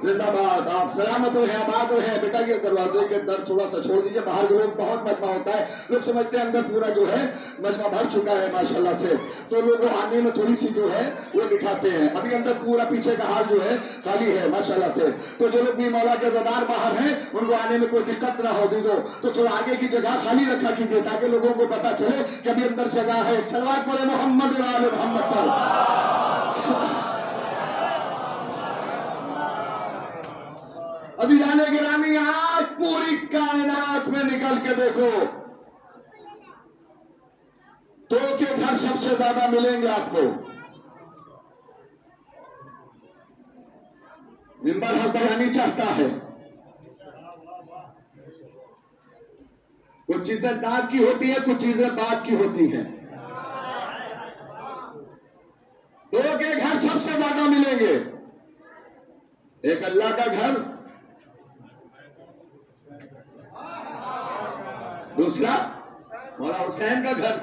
जिंदाबाद, आप सलामत रहे, आबाद रहे। बेटा के दरवाजे के अंदर थोड़ा सा छोड़ दीजिए, बाहर के लोग बहुत मजमा होता है, लोग समझते हैं अंदर पूरा जो है मजमा भर चुका है माशाल्लाह से, तो लोग आने में थोड़ी सी जो है वो दिखाते हैं। अभी अंदर पूरा पीछे का हाल जो है खाली है माशाल्लाह से। तो जो लोग भी मौला के रज़ादार बाहर हैं उनको आने में कोई दिक्कत ना हो दीजो, तो थोड़ा आगे की जगह खाली रखा कीजिए ताकि लोगों को पता चले कि अभी अंदर जगह है। सलवात पढ़े मोहम्मद और आले मोहम्मद पर। अभी जाने गिरामी, आज पूरी कायनात में निकल के देखो तो के घर सबसे ज्यादा मिलेंगे आपको। मिंबर हक बयानी चाहता है, कुछ चीजें दाद की होती है, कुछ चीजें बात की होती हैं। दो के घर सबसे ज्यादा मिलेंगे, एक अल्लाह का घर, दूसरा मौला हुसैन का घर।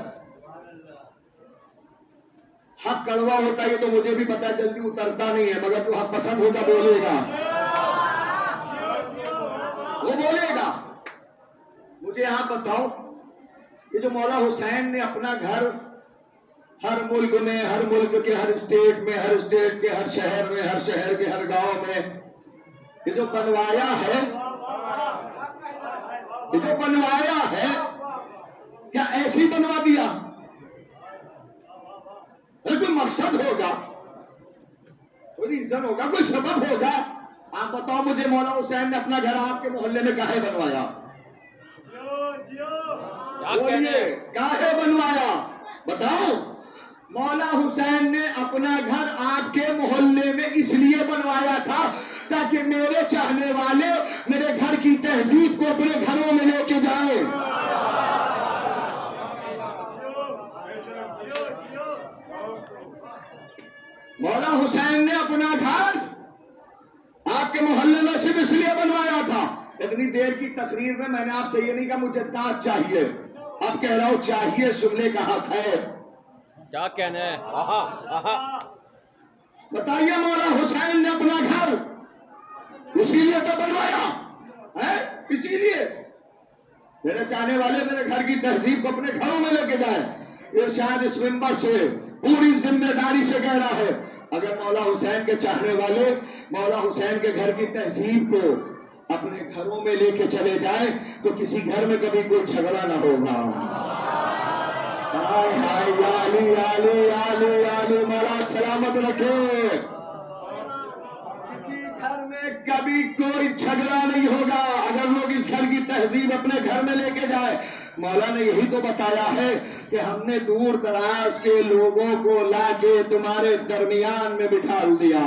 हक कड़वा होता है तो मुझे भी पता है, जल्दी उतरता नहीं है, मगर जो हक पसंद होगा बोलेगा, वो बोलेगा। मुझे आप बताओ, ये जो मौला हुसैन ने अपना घर हर मुल्क में, हर मुल्क के हर स्टेट में, हर स्टेट के हर शहर में, हर शहर के हर गांव में ये जो बनवाया है, ये जो बनवाया है, क्या ऐसे ही बनवा दिया? अरे कोई मकसद होगा, कोई रीजन होगा, कोई सबब होगा। आप बताओ मुझे, मौला हुसैन ने अपना घर आपके मोहल्ले में काहे बनवाया? बोलिए, काहे बनवाया? बताओ। मौला हुसैन ने अपना घर आपके मोहल्ले में इसलिए बनवाया था ताकि मेरे चाहने वाले मेरे घर की तहजीब को अपने घरों में लेके जाए। मौला हुसैन ने अपना घर आपके मोहल्ले में सिर्फ इसलिए बनवाया था। इतनी देर की तकरीर में मैंने आपसे ये नहीं कहा मुझे दांत चाहिए, अब कह रहा हूं चाहिए, जुमले का हक है। क्या कहना है? आहा आहा। बताइए, मौला हुसैन ने अपना घर इसीलिए तो बनवाया है, इसीलिए मेरे चाहने वाले मेरे घर की तहजीब को अपने घरों में लेके जाए। इरशाद इस मिंबर से पूरी जिम्मेदारी से कह रहा है, अगर मौला हुसैन के चाहने वाले मौला हुसैन के घर की तहजीब को अपने घरों में लेके चले जाए तो किसी घर में कभी कोई झगड़ा ना होगा। हाय हाय याली याली याली याली, मौला सलामत रखे। किसी घर में कभी कोई झगड़ा नहीं होगा अगर लोग इस घर की तहजीब अपने घर में लेके जाए। मौला ने यही तो बताया है कि हमने दूर दराज के लोगों को लाके तुम्हारे दरमियान में बिठा दिया।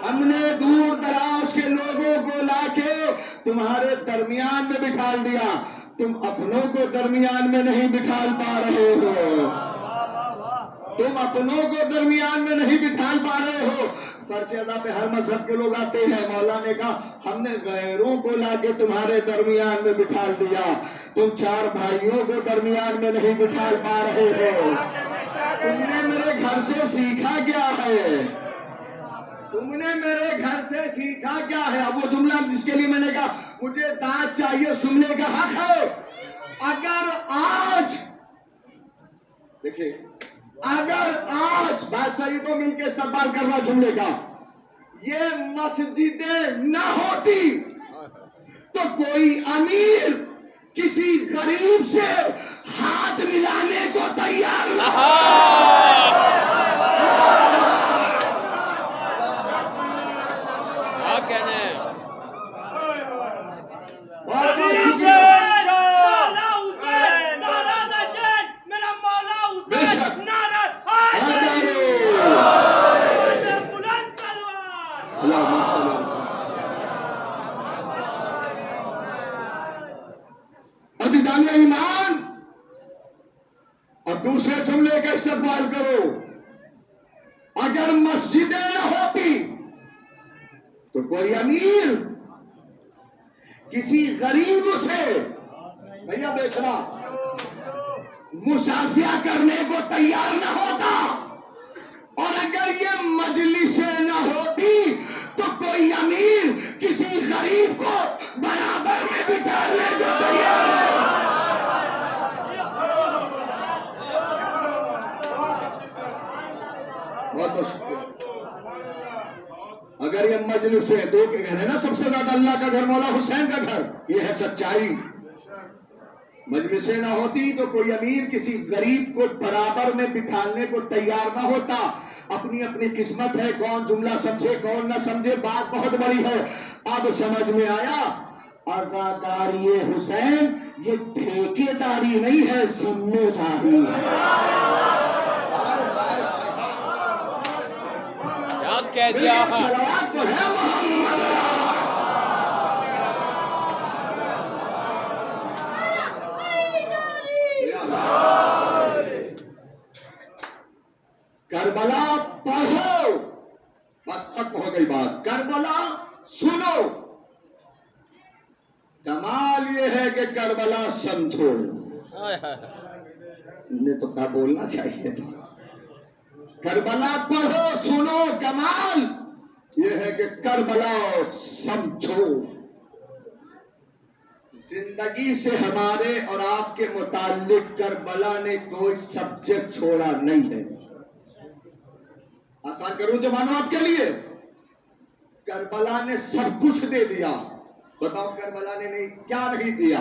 हमने दूर दराज के लोगों को लाके तुम्हारे दरमियान में बिठा दिया। तुम अपनों को दरमियान में नहीं बिठा पा रहे हो, तुम अपनों को दरमियान में नहीं बिठा पा रहे हो। फर्श अदा पे हर मजहब के लोग आते हैं। मौला ने कहा हमने गैरों को लाके तुम्हारे दरमियान में बिठा दिया। तुम चार भाइयों को दरमियान में नहीं बिठा पा रहे हो। तुमने मेरे घर से सीखा क्या है? तुमने मेरे घर से सीखा क्या है? अब वो जुमला जिसके लिए मैंने कहा मुझे दांत चाहिए, जुमले का हक है। अगर आज देखिए, अगर आज बात सही तो मिलकर इस्तेमाल करना जुमले का, ये मस्जिदें न होती तो कोई अमीर किसी गरीब से हाथ मिलाने को तैयार न क्या कहना है? अज़ीज़ाने ईमान, अब दूसरे जुमले का इस्तेमाल करो। अगर मस्जिदें न होती तो कोई अमीर किसी गरीब से, भैया देखना, मुसाफिया करने को तैयार न होता। और अगर ये मजलिसें न होती तो कोई अमीर किसी गरीब को बराबर में बिठाने को तैयार है। बहुत बहुत शुक्रिया। अगर ये मजलिस है, दो के घर है ना, सबसे ज्यादा अल्लाह का घर मौला हुसैन का घर, ये है सच्चाई। मजलिसें ना होती तो कोई अमीर किसी गरीब को बराबर में बिठाने को तैयार ना होता। अपनी अपनी किस्मत है, कौन जुमला समझे कौन ना समझे, बात बहुत बड़ी है। अब समझ में आया, आजादारी हुसैन ये ठेकेदारी नहीं है, जिम्मेदारी है। क्या कह दिया? सलावत तो है मोहम्मद। करबला पढ़ो, बस खत्म हो गई बात। करबला सुनो, कमाल ये है कि करबला समझो। ने तो क्या बोलना चाहिए था। करबला पढ़ो सुनो, कमाल ये है कि करबला समझो। जिंदगी से हमारे और आपके मुताल्लिक करबला ने कोई सब्जेक्ट छोड़ा नहीं है। आसान करूं जवानों आपके लिए, करबला ने सब कुछ दे दिया। बताओ करबला ने नहीं क्या नहीं दिया?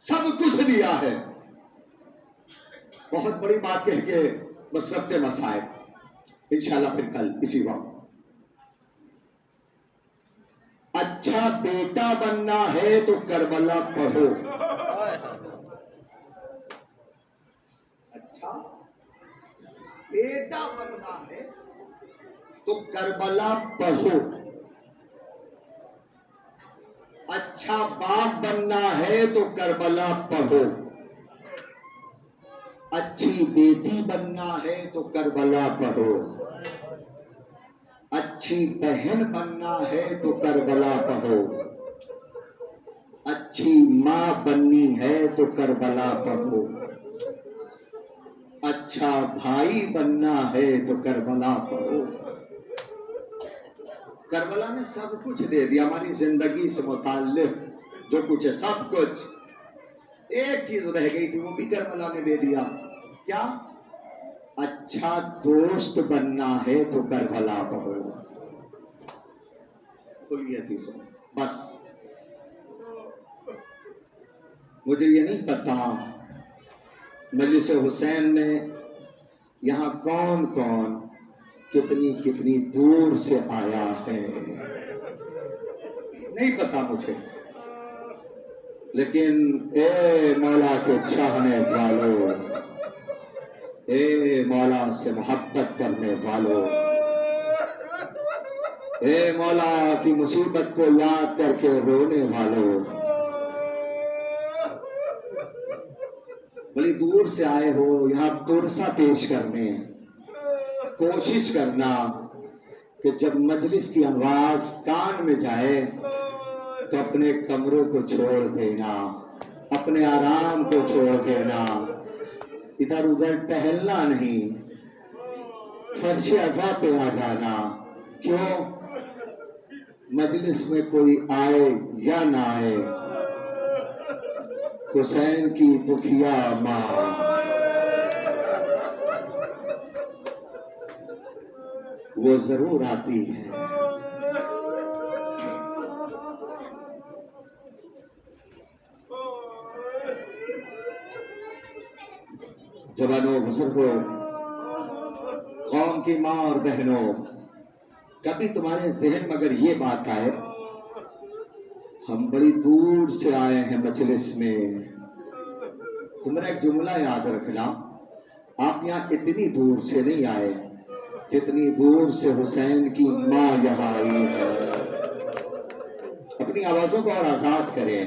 सब कुछ दिया है। बहुत बड़ी बात कह के बस रखते मसाए, इंशाल्लाह फिर कल इसी वक्त। अच्छा बेटा बनना है तो करबला पढ़ो। अच्छा बेटा बनना है तो करबला पढ़ो। अच्छा बाप बनना है तो करबला पढ़ो। अच्छी बेटी बनना है तो करबला पढ़ो। अच्छी बहन बनना है तो करबला पढ़ो, अच्छी मां बननी है तो करबला पढ़ो, अच्छा भाई बनना है तो करबला पढ़ो। करबला ने सब कुछ दे दिया, हमारी जिंदगी से मुताल्लिक जो कुछ है सब कुछ। एक चीज रह गई थी, वो भी करबला ने दे दिया। क्या? अच्छा दोस्त बनना है तो करबला पढ़ो। खुलिए चीजों बस। मुझे ये नहीं पता मजलिस हुसैन में यहां कौन कौन कितनी कितनी दूर से आया है, नहीं पता मुझे, लेकिन ए मौला के चाहने वालों, ए मौला से मोहब्बत करने वालों, ए मौला की मुसीबत को याद करके रोने वालों, बड़ी दूर से आए हो यहां तुरसा पेश करने। कोशिश करना कि जब मजलिस की आवाज कान में जाए तो अपने कमरों को छोड़ देना, अपने आराम को छोड़ देना, इधर उधर टहलना नहीं, फर्श अज़ा पे आ जाना। क्यों? मजलिस में कोई आए या ना आए, हुसैन की दुखिया मां वो जरूर आती है। जवानों, बुजुर्गों, कौम की मां और बहनों, कभी तुम्हारे जहन में अगर ये बात आए हम बड़ी दूर से आए हैं मजलिस में, तो मेरा एक जुमला याद रखना, आप यहां इतनी दूर से नहीं आए जितनी दूर से हुसैन की मां यहां आई है। अपनी आवाजों को और आजाद करें।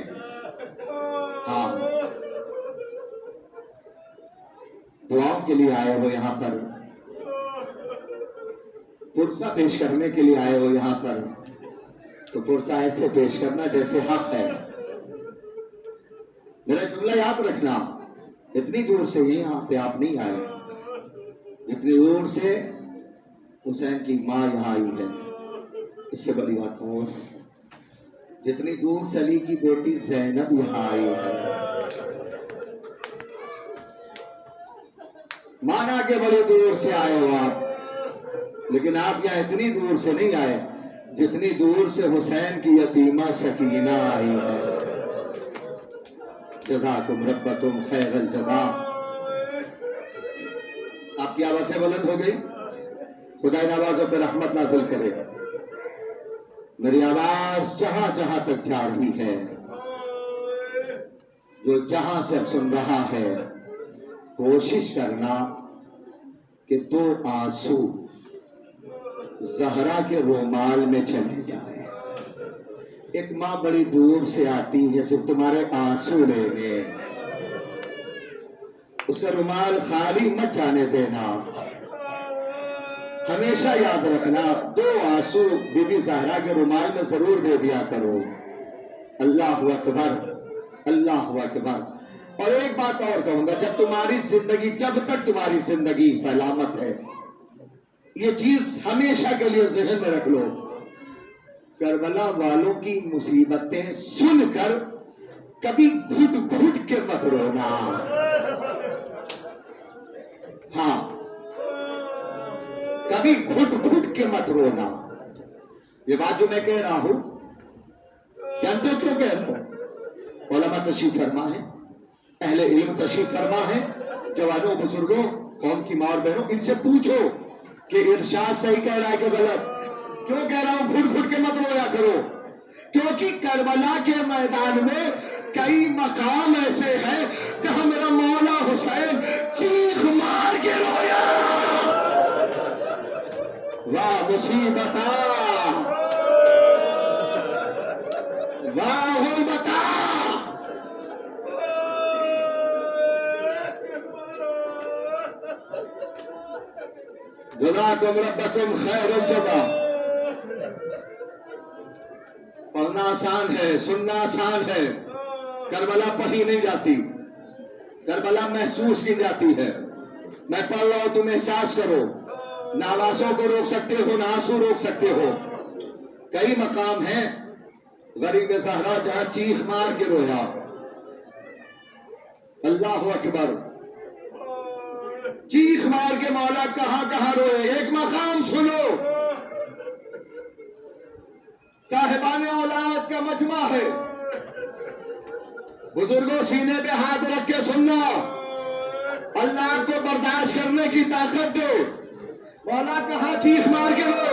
हाँ, दुआओं के लिए आए हो यहां पर, पुरसा पेश करने के लिए आए हो यहां पर, तो पुरसा ऐसे पेश करना जैसे हक है। मेरा जुमला याद रखना, इतनी दूर से यहां पे आप नहीं आए जितनी दूर से हुसैन की मां यहां आई है। इससे बड़ी बात हो, जितनी दूर से अली की बेटी ज़ैनब यहां आई है। माना के बड़ी दूर से आए हो आप, लेकिन आप यहां इतनी दूर से नहीं आए जितनी दूर से हुसैन की यतीमा सकीना आई है। जज़ाकुम रब्बकुम खैरल जज़ा। आपकी आवाज़ें बुलंद हो गई, खुदा इन आवाज़ों पर रहमत नाज़िल करे। मेरी आवाज जहां जहां तक जा रही है, जो जहां से अब सुन रहा है, कोशिश करना कि दो आंसू ज़हरा के रुमाल में चले जाए। एक मां बड़ी दूर से आती है, सिर्फ तुम्हारे आंसू लेने, उसका रुमाल खाली मत जाने देना। हमेशा याद रखना, दो आंसू बीबी ज़हरा के रुमाल में जरूर दे दिया करो। अल्लाहु अकबर, अल्लाहु अकबर। और एक बात और कहूंगा, जब तक तुम्हारी जिंदगी सलामत है, ये चीज हमेशा के लिए ज़हन में रख लो, करबला वालों की मुसीबतें सुनकर कभी घुट घुट के मत रोना। हाँ, कभी घुट घुट के मत रोना। ये बात जो मैं कह रहा हूं, जानते हो क्यों कह रहा हूं? उलमा तशरीफ फरमा है, अहले इल्म तशरीफ फरमा है। जवानों, बुजुर्गों, कौम की मां और बहनों, इनसे पूछो कि इरशाद सही कह रहा है कि गलत। क्यों कह रहा हूं घुट घुट के मत रोया करो? क्योंकि करबला के मैदान में कई मकाम ऐसे हैं जहां मेरा मौला हुसैन चीख मार के रोया। वाह मुसीबता, वाह गुरबता। जज़ाकुम रब्बकुम खैरल जज़ा। आसान है, सुनना आसान है। करबला पढ़ी नहीं जाती, करबला महसूस की जाती है। मैं पढ़ रहा हूं, तुम एहसास करो। ना आवाज़ों को रोक सकते हो, ना आंसू रोक सकते हो। कई मकाम हैं गरीब ज़हरा जहां चीख मार के रोया। अल्लाह अकबर, चीख मार के मौला कहां कहां रोए। एक मकाम सुनो, साहिबान औलाद का मजमा है। बुजुर्गों सीने पे हाथ रख के सुनना, अल्लाह को बर्दाश्त करने की ताकत दो। मौला कहां चीख मार के रो,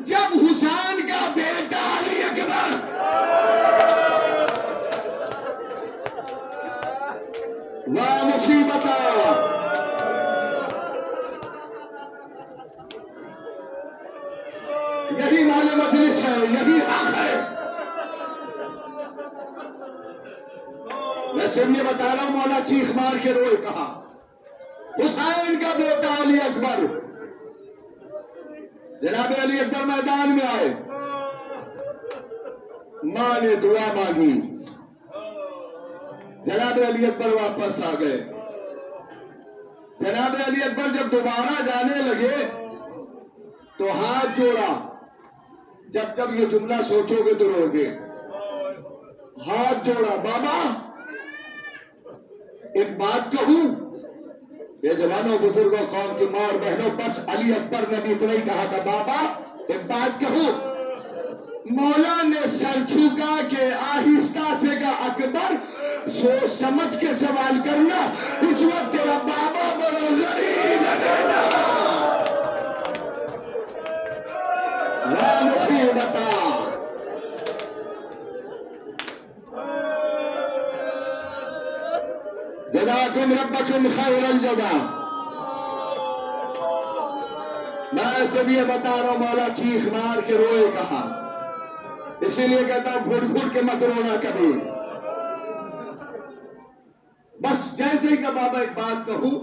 जब हुसैन का बेटा अली अकबर वाह मुसीबत, यही माले मजलिस है, यही हक है। मैं सिर्फ ये बता रहा हूं, मौला चीख मार के रोए। कहा हुसैन का बेटा अली अकबर। जनाब अली अकबर मैदान में आए, मां ने दुआ मांगी, जनाब अली अकबर वापस आ गए। जनाब अली अकबर जब दोबारा जाने लगे तो हाथ जोड़ा। जब जब ये जुमला सोचोगे तो रोगे। हाथ जोड़ा, बाबा एक बात कहूं। ये जवानों, बुजुर्गों, कौम की मां और बहनों, बस अली अकबर ने भी इतना ही कहा था, बाबा एक बात कहूं। मौला ने सर झुका के आहिस्ता से कहा, अकबर सोच समझ के सवाल करना, इस वक्त तेरा बाबा बड़ा गरीब है। मुसीबत, जज़ाकुम रब्बकुम खैरल जज़ा। मैं सब ये बता रहा हूं, मौला चीख मार के रोए। कहा इसीलिए कहता हूं, घुट घुट के मत रोना कभी। बस जैसे ही का बाबा एक बात कहूं,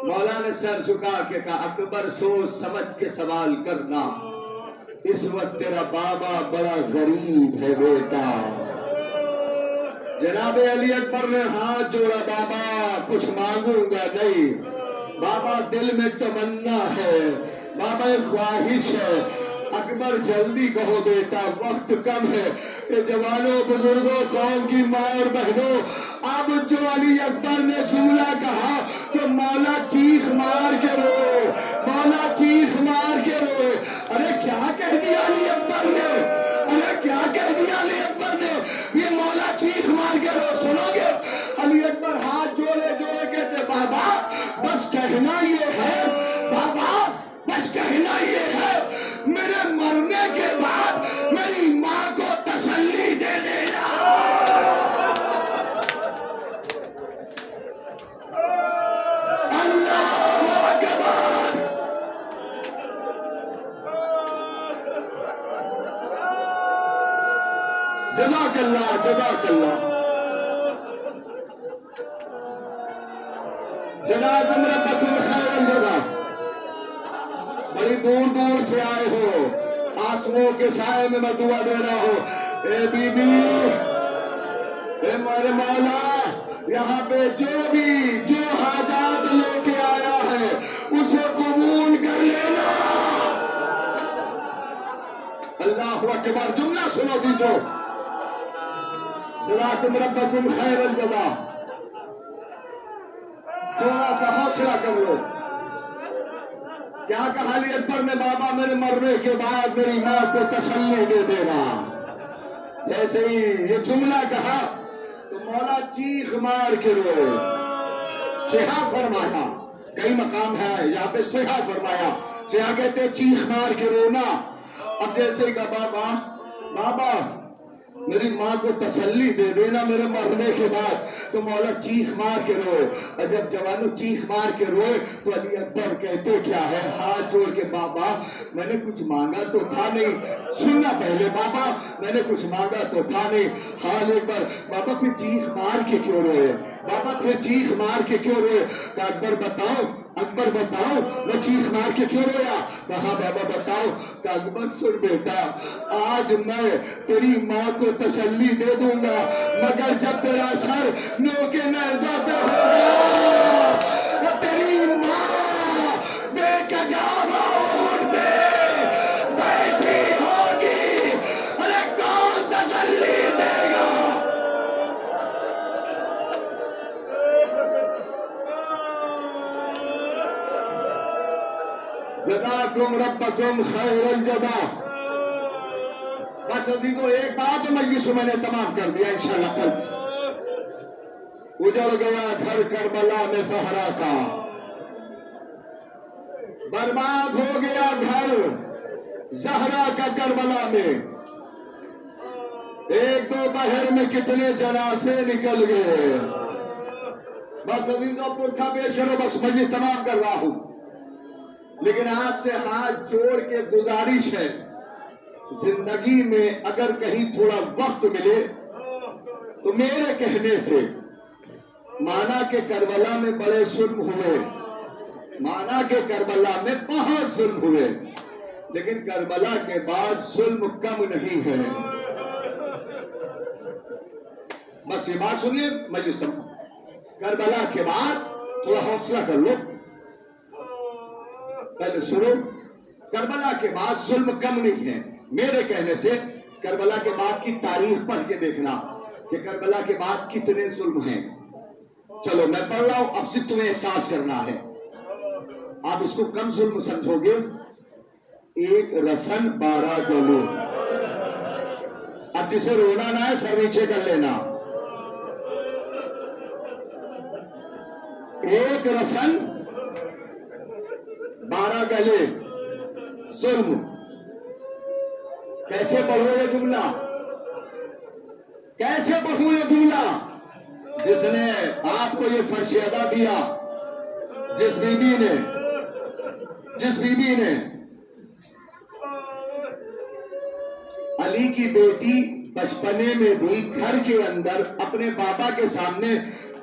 मौला ने सर झुका के कहा, अकबर सोच समझ के सवाल करना, इस वक्त तेरा बाबा बड़ा गरीब है बेटा। जनाब अली अकबर ने हाथ जोड़ा, बाबा कुछ मांगूंगा नहीं, बाबा दिल में तमन्ना है, बाबा एक ख्वाहिश है। अकबर जल्दी कहो बेटा, वक्त कम है। ये जवानों, बुजुर्गों, कौम की माँ और बहनों, अब जो अली अकबर ने जुमला कहा तो मौला चीख मार के रोए, मौला चीख मार के रोए। अरे क्या कह दिया अली अकबर ने, अरे क्या कह दिया अली अकबर ने, ये मौला चीख मार के रो। सुनोगे, अली अकबर हाथ जोड़े जोड़े कहते, बाबा बस कहना ये है, बाबा बस कहना ये है, मेरे मरने के बाद मेरी मां को तसल्ली दे देना। अल्लाहू अकबर। जज़ाकल्लाह, जज़ाकल्लाह। जज़ाकुम रब्बकुम खैरल जज़ा। बड़ी दूर दूर से आए हो, आंसुओं के साए में मैं दुआ दे रहा हूं। ए बीबी, ए मेरे मौला, यहाँ पे जो हाजात लेके आया है उसे कबूल कर लेना। अल्लाहु अकबर। जुमला सुनो दीजो, जज़ाकुम रब्बकुम खैरल जज़ा। थोड़ा सा हौसला कर लो। क्या कहा अली अकबर ने, बाबा मेरे मरने के बाद मेरी मां को तसल्ली दे देना। जैसे ही ये जुमला कहा तो मौला चीख मार के रोए। सिहा फरमाया, कई मकाम है यहाँ पे सिहा फरमाया। सिहा कहते चीख मार के रोना। अब जैसे ही कहा, बाबा बाबा मेरी मां को तसल्ली दे देना मेरे मरने के बाद, तो मौला चीख मार के रोए। और जब जवानों चीख मार के रोए तो अली अकबर कहते क्या है, हाथ जोड़ के, बाबा मैंने कुछ मांगा तो था नहीं। सुनना पहले, बाबा मैंने कुछ मांगा तो था नहीं। हाल एक बार, बाबा फिर चीख मार के क्यों रोए, बाबा फिर चीख मार के क्यों रोए। तो अकबर बताओ, अकबर बताओ मैं चीख मार के क्यों रोया? कहा बाबा बताओ। का अकबर सुन बेटा, आज मैं तेरी माँ को तसल्ली दे दूंगा, मगर जब तेरा सर नोके नैजा पे होगा, तेरी माँ बेकजावा ऊँट पे बैठी होगी, अरे कौन तसल्ली देगा? जज़ाकुम रब्बकुम खैरल जज़ा। बस अजीजों, एक बात मजलिस में मैंने तमाम कर दिया। इंशाअल्लाह कल उजड़ गया घर करबला में सहरा का, बर्बाद हो गया घर जहरा का करबला में। एक दो बहर में कितने जनासे निकल गए। बस अजीजों, पुरसा पेश करो, बस मजलिस तमाम कर रहा हूं। लेकिन आपसे हाथ जोड़ के गुजारिश है, जिंदगी में अगर कहीं थोड़ा वक्त मिले तो मेरे कहने से, माना के करबला में बड़े जुल्म हुए, माना के करबला में बहुत जुल्म हुए, लेकिन करबला के बाद जुल्म कम नहीं है। बस ये बात सुनिए मजलिस तमाम। करबला के बाद थोड़ा हौसला कर लो, पहले सुनो। करबला के बाद जुल्म कम नहीं है। मेरे कहने से करबला के बाद की तारीख पढ़ के देखना कि करबला के बाद कितने जुल्म हैं। चलो मैं पढ़ रहा हूं, अब से तुम्हें एहसास करना है। आप इसको कम जुल्म समझोगे। एक रसन 12 गले। अब जिसे रोना ना है सर नीचे कर लेना। एक रसन 12 गले जुल्म। कैसे पढ़ो ये जुमला? कैसे पढ़ूं ये जुमला? जिसने आपको ये फर्श अदा दिया, जिस बीबी ने अली की बेटी बचपने में भी घर के अंदर अपने बाबा के सामने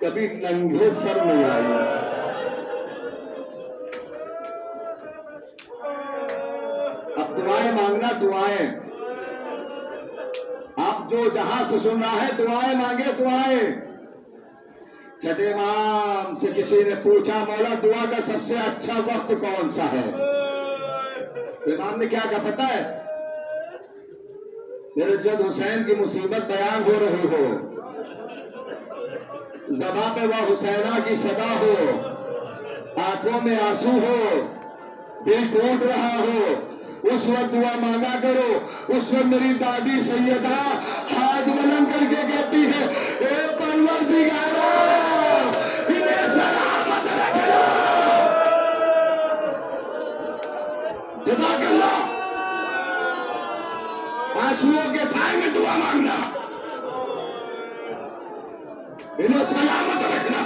कभी नंगे सर नहीं आई। अब दुआएं मांगना, दुआएं। आप जो जहां से सुन रहा है दुआएं मांगे, दुआएं। छठे इमाम से किसी ने पूछा, मौला दुआ का सबसे अच्छा वक्त कौन सा है? तो इमाम ने क्या कहा पता है? मेरे जद हुसैन की मुसीबत बयान हो रही हो, ज़बां पे वह हुसैना की सदा हो, आंखों में आंसू हो, दिल टूट रहा हो, उस वक्त दुआ मांगा करो। उस वक्त मेरी दादी सैयदा हाथ बुलंद करके कहती है, ए परवरदिगारा इन्हें सलामत रखना। जज़ाकल्लाह। आंसुओं के साए में दुआ मांगना, इन्हें सलामत रखना।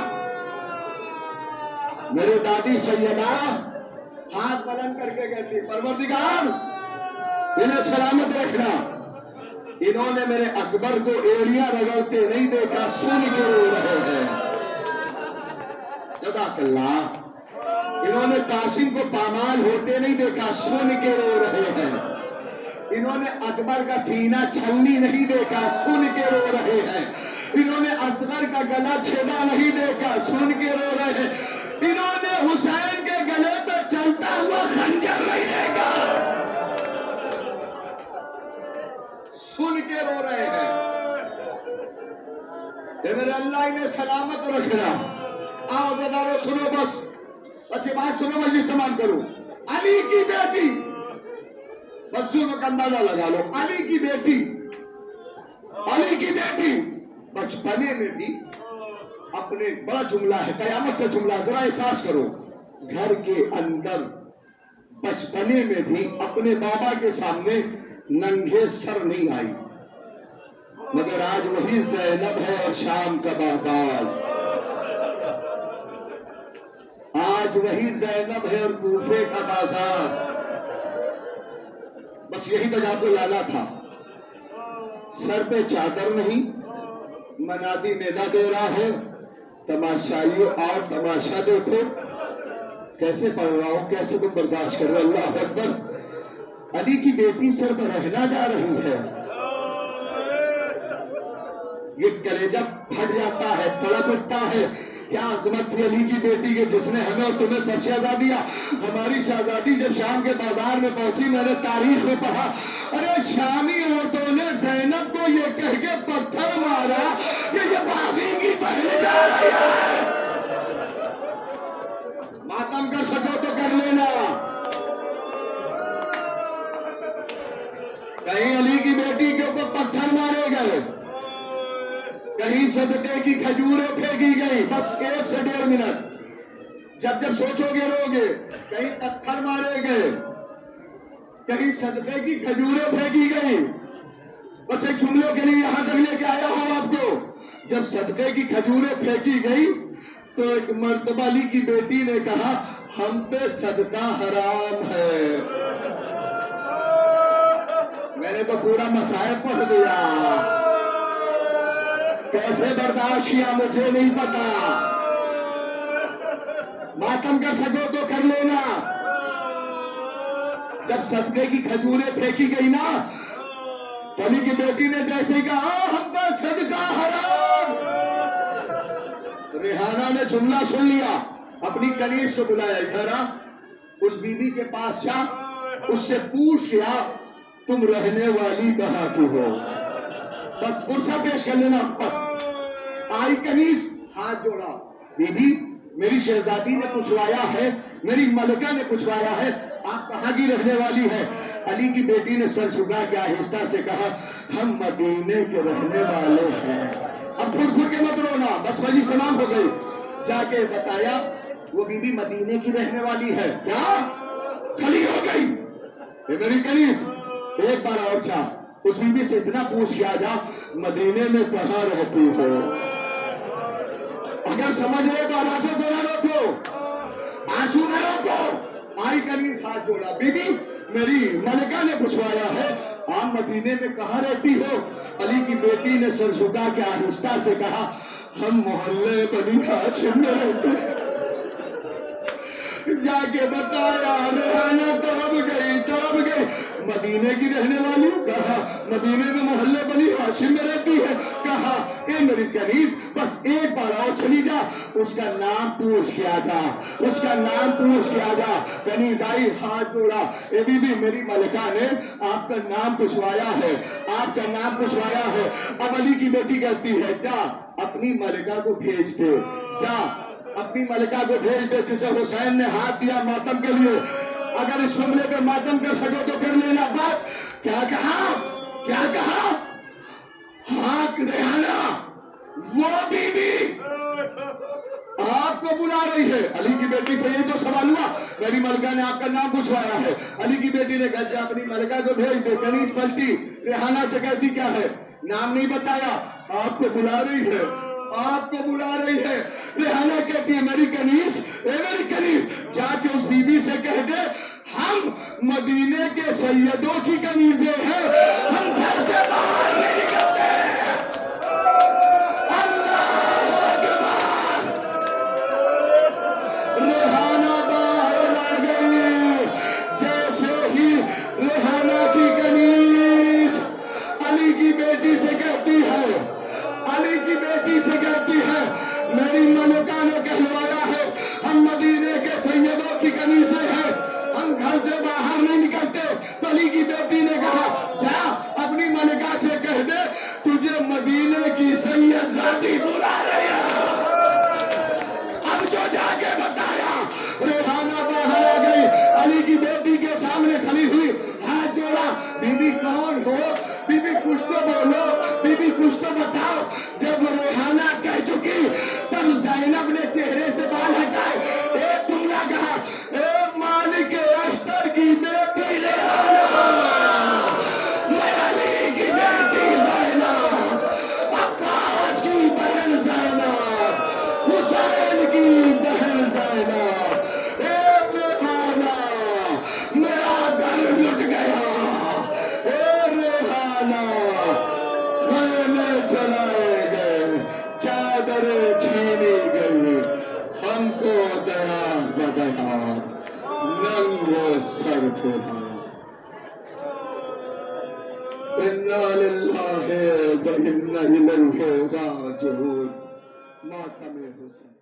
मेरे दादी सैयदा हाथ बुलंद करके कहती, परवरदिगार इन्हें सलामत रखना। इन्होंने मेरे अकबर को एड़ियां रगड़ते नहीं देखा, सुन के रो रहे हैं। जज़ाकल्लाह। इन्होंने कासिम को पामाल होते नहीं देखा, सुन के रो रहे हैं। इन्होंने अकबर का सीना छलनी नहीं देखा, सुन के रो रहे हैं। इन्होंने असगर का गला छेदा नहीं देखा, सुन के रो रहे हैं। इन्होंने हुसैन के गले पे चलता हुआ खंजर नहीं देखा, सुन के रो रहे हैं। ये मेरे अल्लाह इन्हें सलामत रखना। आओ बेदारो सुनो, बस ये बात सुनो, मजलिस तमाम करो। अली की बेटी, बस जुल्म का अंदाजा लगा लो। अली की बेटी बचपने में भी अपने, बड़ा जुमला है, कयामत का जुमला, जरा एहसास करो। घर के अंदर बचपने में भी अपने बाबा के सामने नंगे सर नहीं आई, मगर आज वही ज़ैनब है और शाम का बाजार। आज वही ज़ैनब है और कूफे का बाजार। बस यही वजह आपको लाना था। सर पे चादर नहीं, मनादी निदा दे रहा है, तमाशाइयों और तमाशा देखो। कैसे पढ़ रहा हूं, कैसे तुम बर्दाश्त कर रहे हो? अल्लाह अकबर। अली की बेटी सर पर रहना जा रही है, ये कलेजा फट जाता है, तड़प उठता है। क्या अजमत थी अली की बेटी के, जिसने हमें और तुम्हें फरशदा दिया। हमारी शहजादी जब शाम के बाजार में पहुंची, मैंने तारीख में पढ़ा, अरे शामी औरतों ने ज़ैनब को ये कह के पत्थर मारा कि ये बागी की बहन जा रही है। मातम कर सको तो कर लेना। कहीं अली की बेटी के ऊपर पत्थर मारे गए, कहीं सदके की खजूरें फेंकी गई। बस 1 से 1.5 मिनट जब जब सोचोगे रोगे। कहीं पत्थर मारे गए, कहीं सदके की खजूरें फेंकी गई। बस एक जुमलों के लिए यहां तक लेके आया हूं आपको। जब सदके की खजूरें फेंकी गई तो एक मर्तबा अली की बेटी ने कहा, हम पे सदका हराम है। मैंने तो पूरा मसाइब पढ़ दिया, कैसे बर्दाश्त किया मुझे नहीं पता। मातम कर सको तो कर लेना। जब सदके की खजूरें फेंकी गई ना, तो अली की बेटी ने जैसे ही कहा, हम पर सदका हराम। रेहाना ने जुमला सुन लिया, अपनी कनीज को बुलाया, इधर आ, उस बीबी के पास जा, उससे पूछ के आ तुम रहने वाली कहां की हो। बस पुरसा पेश कर लेना। बस आई कनीज, हाथ जोड़ा, बीबी मेरी शहजादी ने पूछवाया है, मेरी मलका ने पूछवाया है, आप कहां की रहने वाली है। अली की बेटी ने सर झुका के आहिस्ता से कहा, हम मदीने के रहने वाले हैं। अब खुद खुद के मत रोना, बस मजलिस तमाम हो गई। जाके बताया वो बीबी मदीने की रहने वाली है। क्या खड़ी हो गई, ये मेरी कनीज, एक बार और जा, उस बीबी से इतना पूछ के आ जा, मदीने में कहां रहती हो। अगर समझ रहे तो आंसू तो ना रोको, आंसू ना रोको। आई कनीज हाथ जोड़ा, बीबी मेरी मलिका ने पूछवाया है, आप मदीने में कहां रहती हो। अली की बेटी ने सर झुका के आहिस्ता से कहा, हम मोहल्ले बनी हाशिम में रहते हैं। जाके बताया, रेहाना तड़प गई, मदीने की रहने वाली। कहा मदीने में मोहल्ले बनी हाशिम में रहती है। कहा ए मेरी कनीज, बस एक बार और चली जा, उसका नाम पूछ के आ जा, उसका नाम पूछ के आ जा। कनीज आई, हाथ जोड़ा, ए बीबी मेरी मलिका ने आपका नाम पूछवाया है, आपका नाम पूछवाया है। अब अली की बेटी कहती है, जा अपनी मलिका को भेज दे, जा अपनी मलिका को भेज दे, जिसे हुसैन ने हाथ दिया मातम के लिए। अगर इस जुमले पे मातम कर सको तो कर लेना। बस क्या कहा, क्या कहा, हाँ रेहाना वो बीबी आपको बुला रही है। अली की बेटी से ये तो सवाल हुआ, मेरी मलिका ने आपका नाम पूछवाया है। अली की बेटी ने कहा अपनी मलिका को भेज दे। कनीज पलटी, रेहाना से कहती क्या है, नाम नहीं बताया, आपको बुला रही है, आपको बुला रही है। रेहाना कहती है, मेरी कनीज, मेरी कनीज, जाके उस बीबी से कह दे, हम मदीने के सैयदों की कनीजें हैं, हम घर से बाहर नहीं निकलते। रेहाना बाहर आ गई। जैसे ही रेहाना की कनीज अली की बेटी से कहती है, अली की बेटी से कहती है, मेरी मलिका ने कहलवाया है, हम मदीने के सैयदों की कनीजें हैं, हम घर से बाहर नहीं निकलते। तो अली की बेटी ने कहा, जा अपनी मलिका से कह दे, तुझे मदीने की सैयदजादी बुला रही है। अब जो जाके बताया, रेहाना बाहर आ गई, अली की बेटी के सामने खड़ी हुई, हाथ जोड़ा, बीबी कौन हो, बीबी कुछ तो बोलो, बीबी कुछ तो बताओ। जब रेहाना कह चुकी, तब ज़ैनब ने चेहरे से बाल हटाए, ए तुमने कहा, ए मालिक अस्तर की बेटी रेहाना, मैं अली की बेटी ज़ैनब, अब्बास की बहन ज़ैनब, हुसैन की बहन ज़ैनब, ए रेहाना मेरा घर लुट गया, ए रेहाना खैमे जलाए गए, चादरें छीनी गई, हमको हाथ नंगे सर पे हाथ। इन्ना लिल्लाहि व इन्ना इलैहि राजिऊन। मातम हुसैन।